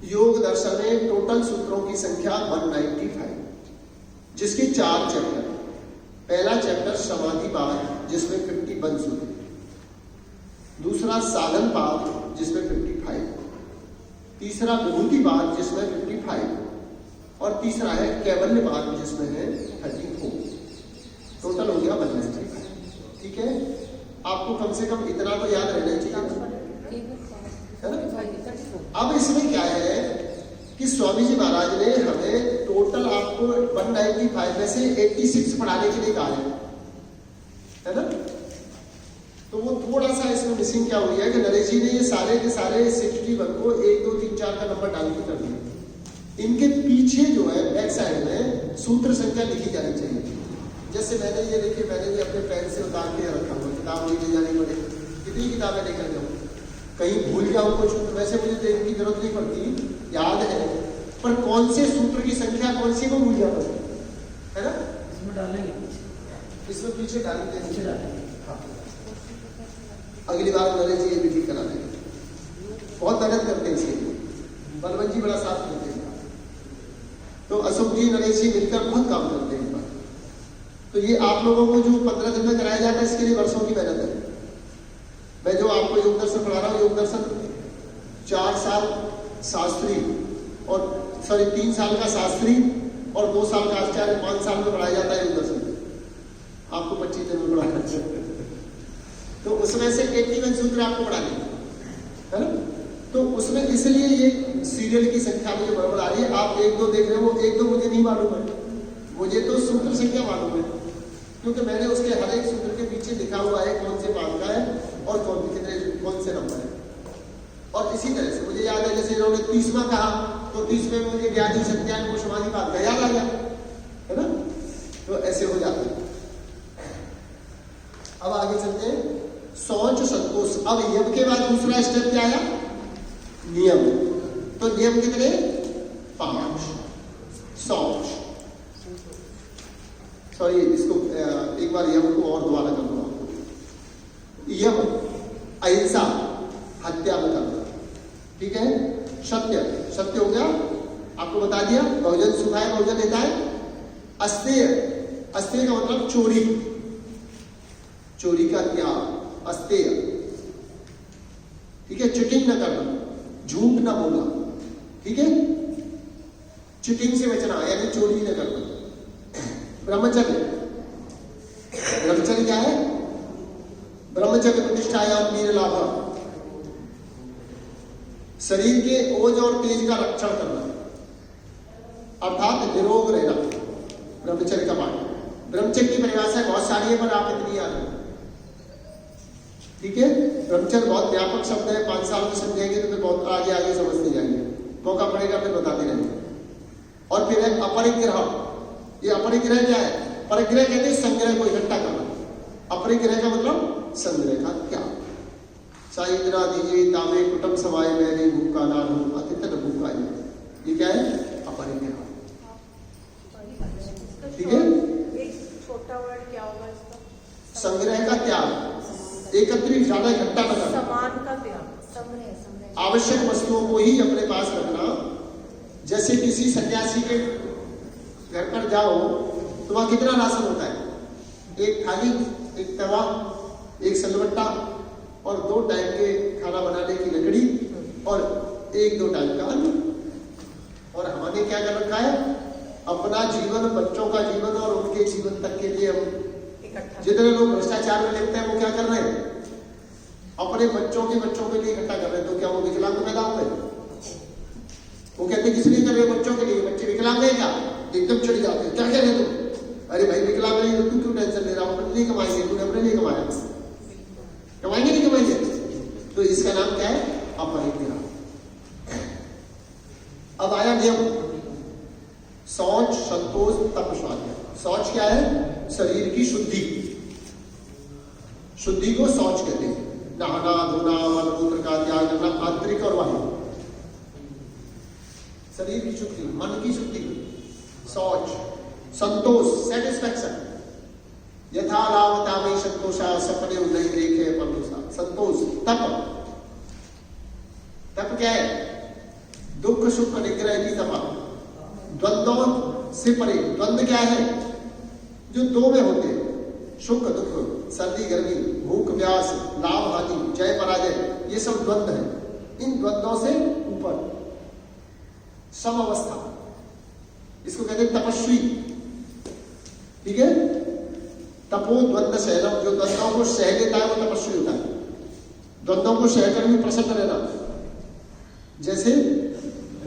योग दर्शन में टोटल सूत्रों की संख्या 195, जिसके 4 चैप्टर। पहला चैप्टर समाधिपाद जिसमें 51 सूत्र, दूसरा साधन पाद जिसमें 55, तीसरा विभूतिपाद जिसमें 55, और तीसरा है कैवल्यपाद जिसमें है 34। टोटल हो गया 195। ठीक है, आपको कम से कम इतना तो याद रहना चाहिए, है ना? अब इसमें क्या है कि स्वामी जी महाराज ने हमें टोटल आपको 195 में से 86 पढ़ाने के लिए कहा है ना? तो वो थोड़ा सा इसमें मिसिंग क्या हुई है कि नरेश जी ने ये सारे के सारे 61 को 1 2 3 4 का नंबर डाल के कर दिया। इनके पीछे जो है बैक साइड में सूत्र संख्या लिखी जानी चाहिए। जैसे मैंने ये देखिए, मैंने भी अपने पेन से उतार के रखा हुआ, किताब लेके जानी पड़े, कितनी किताबें लेकर जाऊँ, कहीं भूल जाऊँ कुछ। वैसे मुझे तो इनकी जरूरत नहीं पड़ती, याद है, पर कौन से सूत्र की संख्या कौन सी को भूल जाता है ना? इसमें डालेंगे, इसमें पीछे डालेंगे, पीछे डालेंगे। हाँ। अगली बार नरेश जी ये भी ठीक करा देंगे। बहुत मेहनत करते हैं इसके लिए, बलवन जी बड़ा साथ देते हैं। तो अशोक जी नरेश जी मिलकर बहुत काम करते हैं। तो ये आप लोगों को जो 15 दिन में कराया जाता है, इसके लिए वर्षों की मेहनत है। मैं जो आपको योग दर्शन पढ़ा रहा हूँ, योग दर्शन 4 साल शास्त्री और 3 साल का शास्त्री और 2 साल का आचार्य, 5 साल में पढ़ाया जाता है योग दर्शन। आपको 25 दिन में पढ़ाया जाता है। तो उसमें से 81 सूत्र आपको पढ़ाने है ना? तो उसमें इसलिए ये सीरियल की संख्या मुझे बराबर आ रही है। आप 1 2 देख रहे हो, 1 2 मुझे नहीं मालूम है, मुझे तो सूत्र संख्या मालूम है, क्योंकि मैंने उसके हर एक सूत्र के पीछे लिखा हुआ है कौन से पाद का है और कौन से नंबर है। और इसी तरह से मुझे याद है, जैसे इन्होंने 30वां कहा तो 30वें में मुझे ज्ञानी सत्यान को समाधिपाद का याद आ गया, है ना? तो ऐसे हो जाता है। अब आगे चलते हैं, शौच संतोष। अब यम के बाद दूसरा स्टेप क्या आया? नियम। तो नियम कितने? 5। शौच, सॉरी इसको एक बार यम को और दोबारा कर दूंगा। यम अहिंसा, हत्या न करना, ठीक है? सत्य, सत्य हो गया, आपको बता दिया। बहुजन सुखाए बहुजन लेता है। अस्तेय, अस्तेय का मतलब चोरी, चोरी का त्याग, अस्तेय, ठीक है? चीटिंग न करना, झूठ न बोलना, ठीक है? चीटिंग से बचना यानी चोरी न करना। ब्रह्मचर्य, ब्रह्मचर्य क्या है? ब्रह्मचर्य प्रतिष्ठायाम वीर लाभ, शरीर के ओज और तेज का रक्षण करना, अर्थात निरोग रहना, ब्रह्मचर्य का पाठ। ब्रह्मचर्य की परिभाषा बहुत सारी है, पर आप इतनी याद रखें, ठीक है? ब्रह्मचर्य बहुत व्यापक शब्द है, 5 साल में समझेंगे तो फिर बहुत आगे आगे समझते जाएंगे, मौका पड़ेगा फिर बताते रहेंगे। और फिर है अपरिग्रह। ये अपरिग्रह क्या है? परिग्रह कहते हैं संग्रह को इकट्ठा करना, अपरिग्रह का मतलब संग्रह का त्याग। साइंद्रा दीजिए तामे कुटुंब समाये मैंने भूखा ना हूं अतिथि भूखा। ये क्या है? अपरिग्रह। संग्रह का त्याग, एकत्रित ज्यादा इकट्ठा न करना, समान का त्याग, संग्रह संग्रह आवश्यक वस्तुओं को ही अपने पास रखना। जैसे किसी सन्यासी के घर पर जाओ तो वहां कितना राशन होता है? एक थाली, एक तवा, एक सलबट्टा और 2 टाइम के खाना बनाने की लकड़ी और 1-2 टाइम का अन्न। और हमने क्या कर रखा है? अपना जीवन, बच्चों का जीवन और उनके जीवन तक के लिए हम इकट्ठा। जितने लोग भ्रष्टाचार में लिखते हैं वो क्या कर रहे हैं? अपने बच्चों के लिए इकट्ठा कर रहे हैं। तो क्या वो विकलांग पैदा हुए? वो कहते किस लिए कर रहे हो? बच्चों के लिए। बच्चे विकलांग है क्या? एकदम चढ़ जाते हैं, क्या कह रहे तुम? अरे भाई विकलांग नहीं तो तू क्यों टेंशन ले रहा हो? अपने लिए कमाएंगे, तूने अपने लिए कमाया, कमाएंगे नहीं कमाएंगे? तो इसका नाम क्या है? अपरिग्रह। अब आया नियम, शौच, संतोष, तप, स्वाध्याय। शौच क्या है? शरीर की शुद्धि, शुद्धि को शौच कहते हैं। नहाना, धोना, मलमूत्र का त्याग करना, आंतरिक और बाह्य। शरीर की शुद्धि, मन की शुद्धि, शौच। संतोष, सेटिस्फैक्शन, यथा लावता में संतोषा, सपने उदय देखे परदोषा। संतोष। तप, तप क्या है? दुख सुख निग्रह की तपा, द्वंद्वों से परे। द्वंद्व क्या है? जो 2 में होते हैं, सुख दुख, सर्दी गर्मी, भूख प्यास, लाभ हानि, जय पराजय, ये सब द्वंद्व है। इन द्वंद्वों से ऊपर सम अवस्था, इसको कहते हैं तपस्वी। ठीक है? तपो द्वंद्व सहनम, जो द्वंद्वों को सह लेता है वो तपस्वी होता है। द्वंद्वों को सहकर भी प्रसन्न रहना। जैसे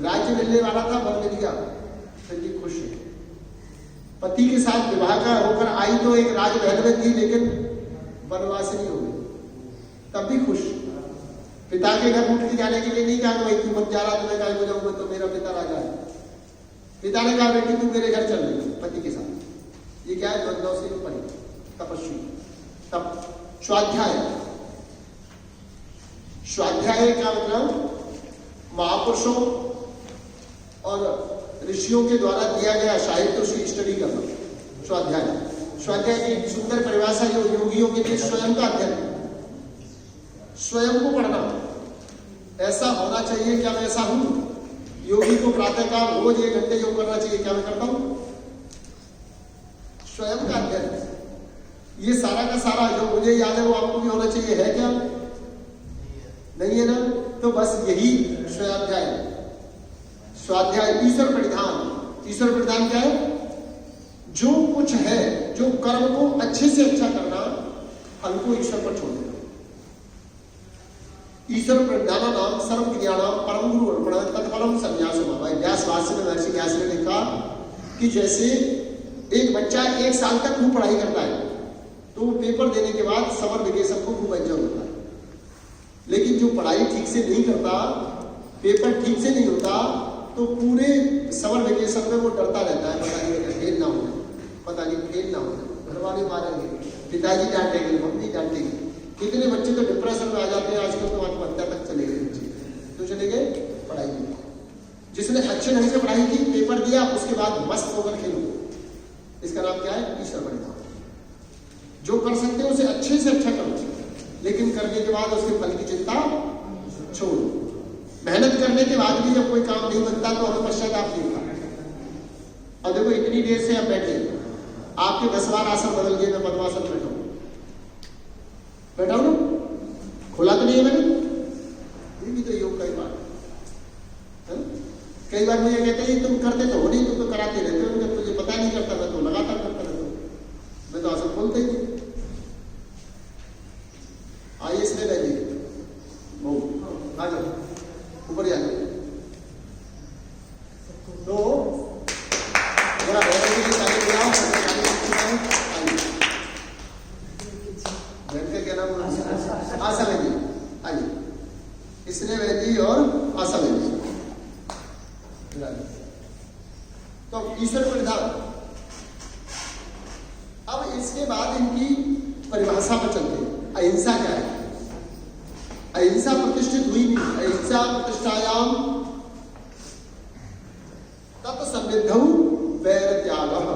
राज्य मिलने वाला था, वन मिल गया, फिर भी खुश है। पति के साथ विवाह का होकर आई तो एक राजमहल में थी, लेकिन वनवासिनी हो गई, तब भी खुश। पिता के घर उठ के जाने के लिए नहीं कहा कि भाई तू मत जा रहा, तुम्हें कहा हो जाऊंगा तो मेरा पिता राजा है। पिता ने कहा बेटी तू मेरे घर चल रही, पति के साथ। ये क्या है? द्वंद्वों से ऊपर, तपस्वी। तप। स्वाध्याय, स्वाध्याय का मतलब महापुरुषों और ऋषियों के द्वारा दिया गया साहित्य उसकी स्टडी करना। स्वाध्याय, स्वाध्याय की एक सुंदर परिभाषा जो योगियों के लिए स्वयं का अध्ययन, स्वयं को पढ़ना। ऐसा होना चाहिए, क्या मैं ऐसा हूं? योगी को प्रातःकाल रोज 1 घंटे योग करना चाहिए, क्या मैं करता हूं? स्वयं का अध्ययन। ये सारा का सारा जो मुझे याद है वो आपको भी होना चाहिए, है क्या? नहीं है ना? तो बस यही स्वाध्याय। स्वाध्याय, ईश्वर परिधान। ईश्वर परिधान क्या है? जो कुछ है, जो कर्म को अच्छे से अच्छा करना, फल को ईश्वर पर छोड़ देना। ईश्वर परिधान नाम सर्व ज्ञानाम परम गुरु अर्पण तत्फलम संन्यास भाव। व्यास भाष्य में महर्षि व्यास ने लिखा कि जैसे एक बच्चा 1 साल तक खूब पढ़ाई करता है तो वो पेपर देने के बाद समर वेकेशन को खूब एंजॉय होता है। लेकिन जो पढ़ाई ठीक से नहीं करता, पेपर ठीक से नहीं होता, तो पूरे समर वेकेशन में वो डरता रहता है, पता नहीं फेल ना हो जाए, पता नहीं फेल ना हो जाए, घर वाले मारेंगे, पिताजी डांटेंगे, मम्मी डांटेंगे। कितने बच्चे तो डिप्रेशन में आ जाते हैं आजकल, तो आत्महत्या तक चले गए बच्चे। तो चले गए पढ़ाई में। जिसने अच्छे ढंग से पढ़ाई की, पेपर दिया, उसके बाद मस्त होकर खेलो, इसका नाम क्या है? ईश्वर परिधान। जो कर सकते हो उसे अच्छे से अच्छा करो, लेकिन करने के बाद उसके फल की चिंता छोड़ो। मेहनत करने के बाद भी जब कोई काम नहीं बनता तो हमें पश्चाताप नहीं होता। और देखो इतनी देर से आप बैठे, आपके 10 बार आसन बदल के मैं पद्मासन बैठा हूं ना, खुला तो नहीं है मैंने? ये भी तो योग का ही बात है। कई बार मुझे कहते हैं तुम करते तो हो नहीं, तुम तो कराते रहते हो, जब तुझे पता नहीं करता, मैं तो लगातार करता रहता हूं, मैं तो आसन बोलते ही। आइए इसमें बैठिए, आ जाओ ऊपर जाओ। तो जरा बैठने के लिए ताली बजाओ। बैठ के क्या नाम? आशा बेदी। आइए, इसने बेदी और आशा बेदी। तो ईश्वर परिधान। अब इसके बाद इनकी परिभाषा पर चलते हैं। अहिंसा क्या है? अहिंसा प्रतिष्ठित हुई नहीं। अहिंसा प्रतिष्ठायाम तत् समृद्धौ वैर त्यागः।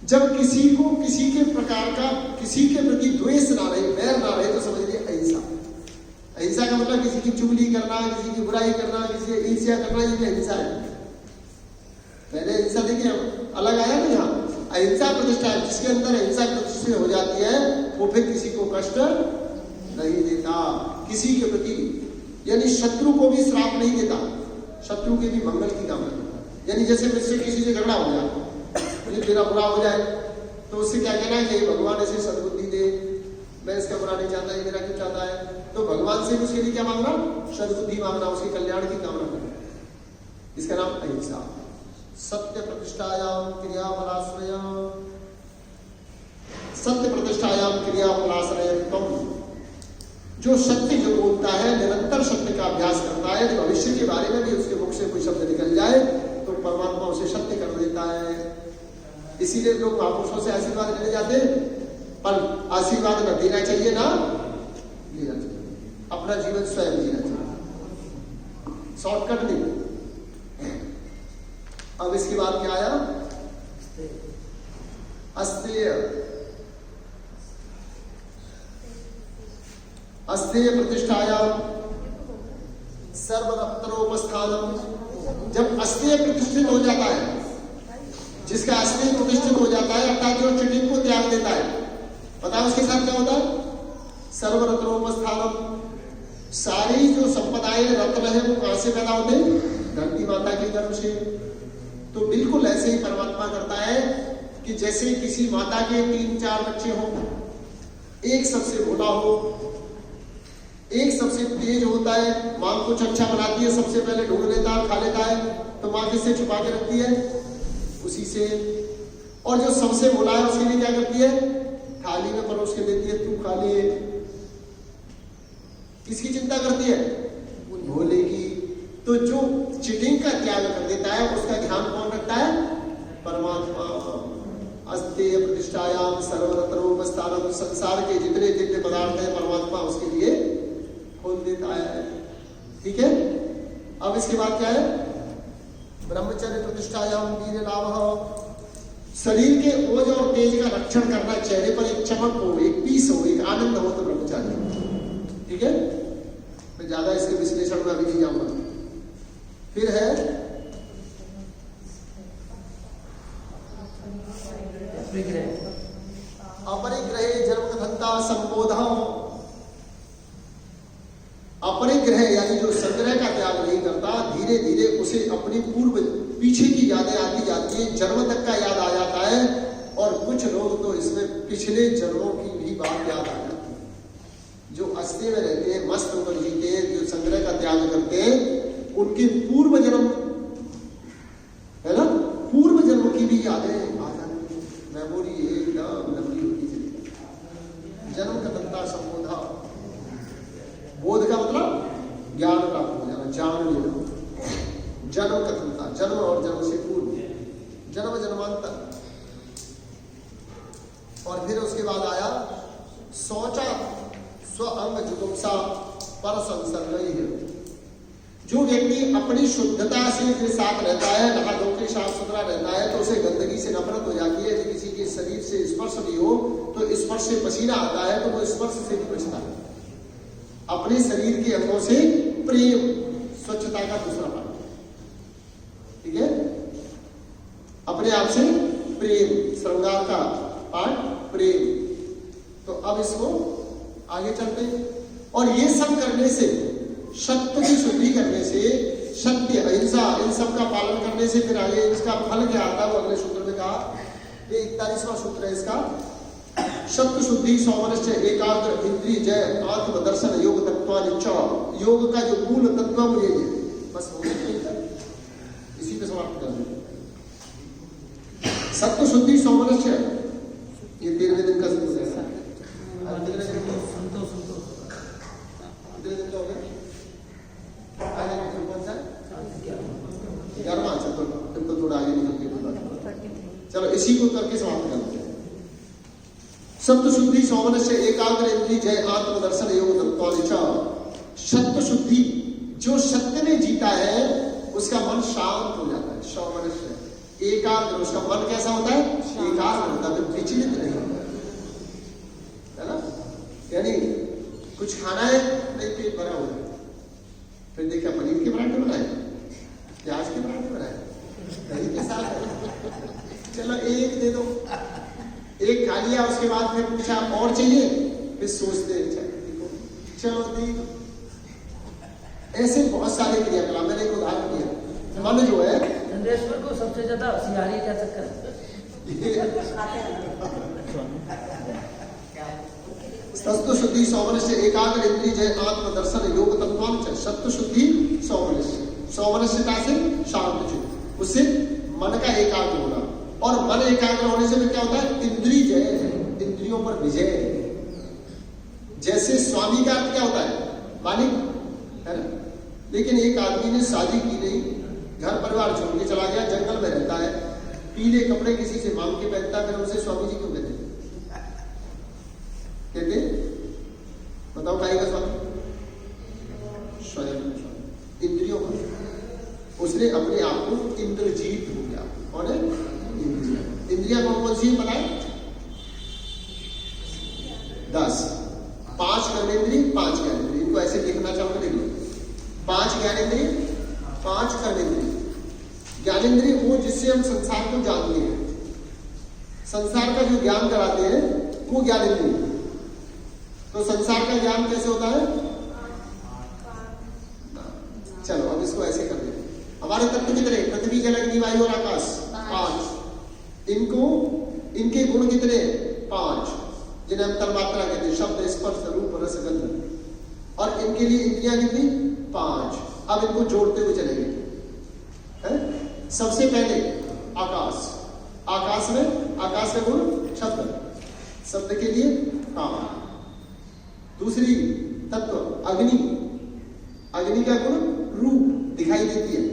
जब किसी को किसी के प्रकार का किसी के प्रति द्वेष ना रहे, बैर ना रहे, तो समझिए अहिंसा। अहिंसा का मतलब किसी की चुगली करना, किसी की बुराई करना, किसी की ईर्ष्या करना, ये भी अहिंसा है। पहले अहिंसा देखिए अलग आया ना, यहाँ अहिंसा प्रतिष्ठा है। जिसके अंदर अहिंसा प्रतिष्ठा हो जाती है वो फिर किसी को कष्ट नहीं देता, किसी के प्रति, यानी शत्रु को भी श्राप नहीं देता, शत्रु के भी मंगल की कामना करता। यानी जैसे मुझसे किसी से झगड़ा हो जाए, मुझे तेरा बुरा हो जाए, तो उससे क्या कहना है कि भगवान ऐसे सद्बुद्धि दे, मैं इसका बुरा नहीं चाहता, ये मेरा क्यों चाहता है। तो भगवान से उसके लिए क्या मांगना, सद्बुद्धि मांगना, उसके कल्याण की कामना करना। इसका नाम अहिंसा। सत्य प्रतिष्ठायाम क्रियाफलाश्रयम्, सत्य प्रतिष्ठायाम क्रियाफलाश्रयत्वम्। जो सत्य जो बोलता है, निरंतर सत्य का अभ्यास करता है, तो भविष्य के बारे में भी उसके मुख से कोई शब्द निकल जाए तो परमात्मा उसे सत्य कर देता है। इसीलिए लोग महापुरुषों से आशीर्वाद लेने जाते हैं, पर आशीर्वाद न देना चाहिए ना लेना चाहिए, अपना जीवन स्वयं जीना चाहिए, शॉर्टकट नहीं। अब इसके बाद क्या आया, अस्तेय। अस्तेय प्रतिष्ठायाम सर्वदप्तरोपस्थानम। जब अस्तेय प्रतिष्ठित हो जाता है, जिसका अस्तेय प्रतिष्ठित हो जाता है, अर्थात जो चीटिंग को त्याग देता है, पता है उसके साथ क्या होता है, सर्वरत्नोपस्थानम। सारी जो संपदाएं रत्न है वो कहां से पैदा होते हैं, धरती माता के गर्भ से। तो बिल्कुल ऐसे ही परमात्मा करता है कि जैसे किसी माता के 3-4 बच्चे हों, एक सबसे भोला हो, एक सबसे तेज होता है, मां कुछ अच्छा बनाती है, सबसे पहले ढूंढ लेता है, खा लेता है, तो मां किससे छुपा के रखती है, उसी से। और जो सबसे भोला है उसके लिए क्या करती है, थाली में परोस के देती है, तू खा ले। किसकी चिंता करती है, भोले की। तो जो चीटिंग का त्याग कर देता है उसका ध्यान कौन रखता है, परमात्मा। अस्तेय प्रतिष्ठायाम सर्वरत्नोपस्थानम। संसार के जितने दिव्य पदार्थ है परमात्मा उसके लिए खोल देता है। ठीक है। अब इसके बाद क्या है, ब्रह्मचर्य प्रतिष्ठायाम वीर्य लाभ। शरीर के ओज और तेज का रक्षण करना, चेहरे पर एक चमक हो, एक पीस हो, एक आनंद हो, तो ब्रह्मचार्य। ठीक है। मैं ज्यादा इसके विश्लेषण में अभी नहीं जाऊंगा। फिर है अपरिग्रहे जन्मकथंता संबोधा। अपरिग्रह यानी जो संग्रह का त्याग नहीं करता, धीरे धीरे उसे अपनी पूर्व पीछे की यादें आती जाती है, जन्म तक का याद आ जाता है। और कुछ लोग तो इसमें पिछले जन्मों की भी बात याद आ जाती है। जो अस्ते में रहते हैं, मस्त होकर जीते हैं, जो संग्रह का त्याग करते हैं, उनके पूर्व जन्म है ना, पूर्व जन्म की भी यादें आ जाती है, मेमोरी एकदम लंबी होती है। जन्म कथंता संबोधा। बोध का मतलब ज्ञान प्राप्त हो जाना, जान लेना। जन्म कथंता, जन्म और जन्म से पूर्व, जन्म जन्मांतर। और फिर उसके बाद आया शौचा स्व अंग जुगुप्सा पर संसर्ग। जो व्यक्ति अपनी शुद्धता से साथ रहता है, नहा धो के साफ सुथरा रहता है, तो उसे गंदगी से नफरत हो जाती है। यदि किसी के शरीर से स्पर्श भी हो तो स्पर्श से पसीना आता है, तो वो स्पर्श से भी बचता है। अपने शरीर के अंगों से प्रेम, स्वच्छता का दूसरा पाठ। ठीक है। अपने आप से प्रेम, श्रृंगार का पाठ प्रेम। तो अब इसको आगे चलते हैं। और ये सब करने से, सत्य की शुद्धि करने से, सत्य अहिंसा इन सब का पालन करने से फिर आगे इसका फल क्या आता है वो अगले सूत्र में कहा। ये 41वां सूत्र है इसका। सत्य शुद्धि सौमनस्य एकाग्र इंद्रिय जय आत्म दर्शन योग तत्वानिच। योग का जो मूल तत्व वो ये है। बस हो गया, इसी पे समाप्त कर दें। सत्य शुद्धि सौमनस्य, ये 13वें दिन का सूत्र है। दिन का हो गया। तो थोड़ा आगे निकल के चलो इसी को करके समाप्त करते हैं। सत्य शुद्धि सौमनस्य एकाग्र इंद्रिय जय आत्मदर्शन योग तत्वानिच। सत्य शुद्धि, जो सत्य में जीता है उसका मन शांत हो जाता है। सौमनस्य एकाग्र, उसका मन कैसा होता है? एकाग्र होता है, विचलित नहीं होता है ना। यानी कुछ खाना है, नहीं पेट भरा हुआ है, फिर देखा पनीर के पराठे बनाए, प्याज के पराठे बनाए, दही के साथ है, चलो एक दे दो, एक खा लिया, उसके बाद फिर पूछा और चाहिए, फिर सोचते चलो दी। ऐसे बहुत सारे क्रियाकलाप, मैंने एक उदाहरण दिया। मन जो है चंद्रेश्वर को सबसे ज्यादा होशियारी क्या चक्कर सत्व शुद्धि सौमनस्य एकाग्र इंद्रिय जय आत्म दर्शन योग तत्वांश सत्व शुद्धि सौमनस्य, सौमनस्यता से शांत चित्त, उससे मन का एकाग्र होना, और मन एकाग्र होने से क्या होता है? इंद्रिय जय, इंद्रियों पर विजय। जैसे स्वामी का अर्थ क्या होता है? मालिक, है ना। लेकिन एक आदमी ने शादी की नहीं, घर परिवार छोड़ के चला गया, जंगल में रहता है, पीले कपड़े किसी से मांग के पहनता है, फिर उसे स्वामी जी क्यों कहते? कहते बताओ काय का स्वामी? स्वयं इंद्रियों का, उसने अपने आप को इंद्रजीत हो गया। कौन है? इंद्रिया कौन कौन सी बताए? 10, 5 कर्मेंद्रिय, 5 ज्ञानेंद्रिय। इनको ऐसे लिखना चाहो तो लिख लो, 5 ज्ञानेंद्रिय, 5 कर्मेंद्रिय। ज्ञानेंद्रिय वो जिससे हम संसार को जानते हैं, संसार का जो ज्ञान कराते हैं वो ज्ञानेंद्रिय। तो संसार का ज्ञान कैसे होता है? चलो अब इसको ऐसे कर देते। हमारे तत्व कितने? पृथ्वी जल अग्नि वायु और आकाश, 5। इनको, इनके गुण कितने? 5, जिन्हें हम तन्मात्रा कहते हैं, शब्द स्पर्श रूप रस गंध। और इनके लिए इंद्रियां कितनी? 5। अब इनको जोड़ते हुए चलेंगे। सबसे पहले आकाश, आकाश में, आकाश का गुण शब्द, शब्द के लिए काम। दूसरी तत्व अग्नि, अग्नि का गुण रूप, दिखाई देती है,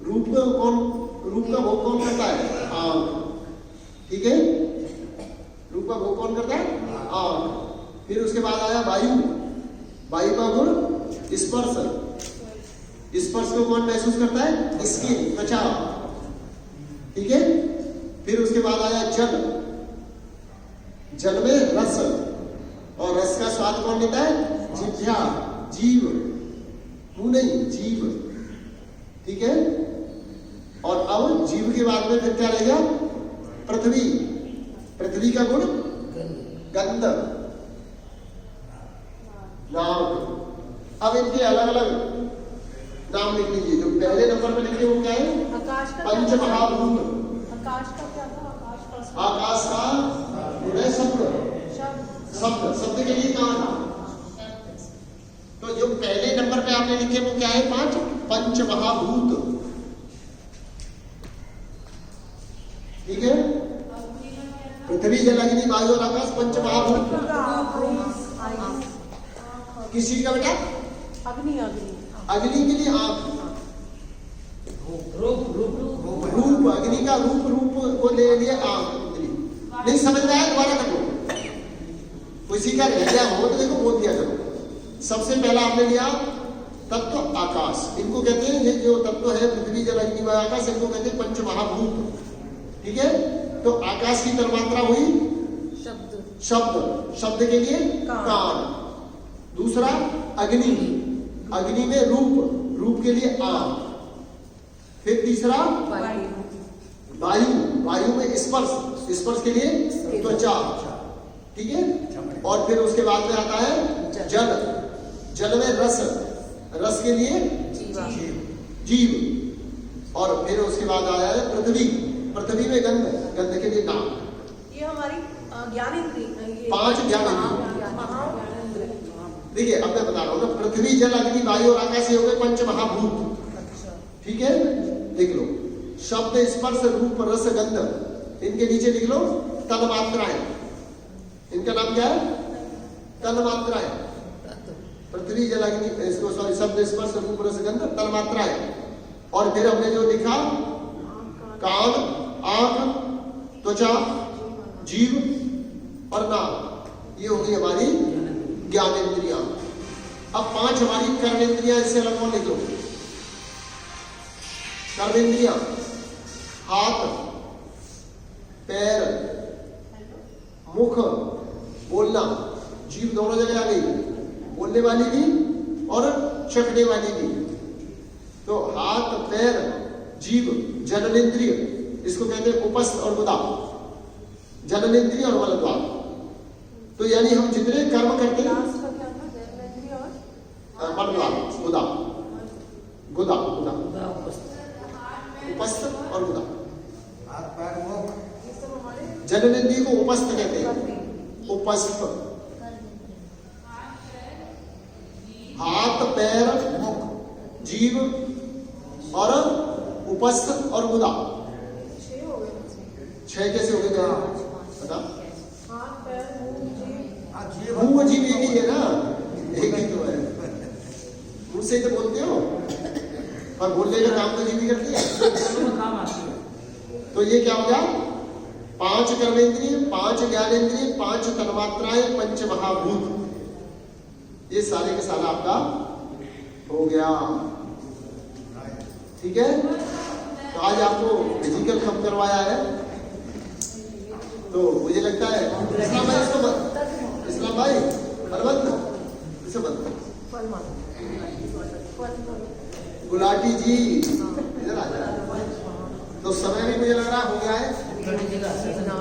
रूप का कौन, रूप का भोग कौन करता है? आंख, ठीक है, रूप का भोग कौन करता है? आंख। फिर उसके बाद आया वायु, वायु का गुण स्पर्श, स्पर्श को कौन महसूस करता है? स्किन, त्वचा, ठीक है। फिर उसके बाद आया जल, जल में रस, और रस का स्वाद कौन लेता है? जिह्वा, जीव, मुंह नहीं, जीव, ठीक है। और अब जीव के बाद में फिर क्या रहेगा? पृथ्वी, पृथ्वी का गुण गंध, नाम। अब इनके अलग अलग नाम लिख लीजिए। जो पहले नंबर पर लिखे वो क्या है? आकाश का पंचमहाभूत। आकाश का क्या था? आकाश का, आकाश का शब्द, शब्द, शब्द के लिए कान। तो जो पहले नंबर पे आपने लिखे वो क्या है? 5 पंचमहाभूत, ठीक है। पृथ्वी जल अग्नि वायु और आकाश, पंचमहाभूत। किसी का बेटा? अग्नि, अग्नि, अग्नि के लिए आंख, रूप, रूप, अग्नि का रूप, रूप को ले लिए आंख, इंद्री। नहीं समझ में आया? दोबारा कर लो, किसी का रह गया हो तो देखो बोल दिया करो। सबसे पहला आपने लिया तत्व आकाश, इनको कहते हैं, ये जो तत्व है पृथ्वी जल अग्नि वायु आकाश, इनको कहते हैं पंचमहाभूत, ठीक है। तो आकाश की तन्मात्रा हुई शब्द, शब्द, शब्द के लिए कान। दूसरा अग्नि, अग्नि में रूप, रूप के लिए आंख। फिर तीसरा वायु, वायु, वायु में स्पर्श, स्पर्श के लिए त्वचा, ठीक है। और फिर उसके बाद में आता है जल, जल में रस, रस के लिए जीव। और फिर उसके बाद आया है पृथ्वी, पृथ्वी में गंध, गंध के लिए नाम। ये हमारी ज्ञानेंद्रिय, 5 ज्ञानेंद्रिय। देखिए अब मैं बता रहा हूँ ना, पृथ्वी जल अग्नि वायु और आकाश हो गए पंचमहाभूत, ठीक है। लिख लो शब्द स्पर्श रूप रस गंध, इनके नीचे लिख लो तन्मात्राएं। इनका नाम क्या है? तन्मात्राएं। पृथ्वी जल अग्नि, इसको सॉरी, शब्द स्पर्श रूप रस गंध, तन्मात्राएं। और फिर हमने जो लिखा कान, आंख, त्वचा, जीव और नाम, ये होगी हमारी ज्ञानेंद्रियां। अब 5 हमारी कर्मेंद्रियां, इससे अलग कौन लिख लो? कर्मेंद्रियां, हाथ, पैर, मुख, बोलना, जीभ दोनों जगह आ गई, बोलने वाली भी और चखने वाली भी। तो हाथ, पैर, जीभ, जननेंद्रिय, इसको कहते हैं उपस्थ और गुदा, जननेंद्रिय और मलद्वार। तो यानी हम जितने कर्म करते हैं, लास्ट का क्या था? जननेंद्रिय और मलद्वार, गुदा, गुदा, गुदा, उदा उपस्थ। उपस्थ और गुदा। हाथ पैर मुख ये सब हमारे जननेंद्रिय को उपस्थ कहते हैं, करने उपस्थ। कर देते हाथ, पैर, मुख, जीभ और उपस्थ और गुदा। 6 हो गए। 6 कैसे हो गए? बता। हाथ, पैर, मुंह, जीभ। हाँ जीव मुंह जीभ एक ही है ना, एक ही तो है। मुंह से ही तो बोलते हो, पर बोलने का काम तो जीभ ही करती है। दोनों में काम आती है। तो ये क्या हो गया? 5 कर्मेंद्रिय, 5 ज्ञानेंद्रिय, 5 तन्मात्राएं, 5 महाभूत। ये सारे के सारा आपका हो गया। ठीक है, तो आज आपको फिजिकल कम करवाया है। तो मुझे लगता है इस्लाम भाई, इसको बंद, इस्लाम भाई बंद, इसे बंद। फल मानो, फल गुलाटी जी इधर आ जाए। तो समय भी मुझे लग रहा हो गया है। थोड़ी जगह से ना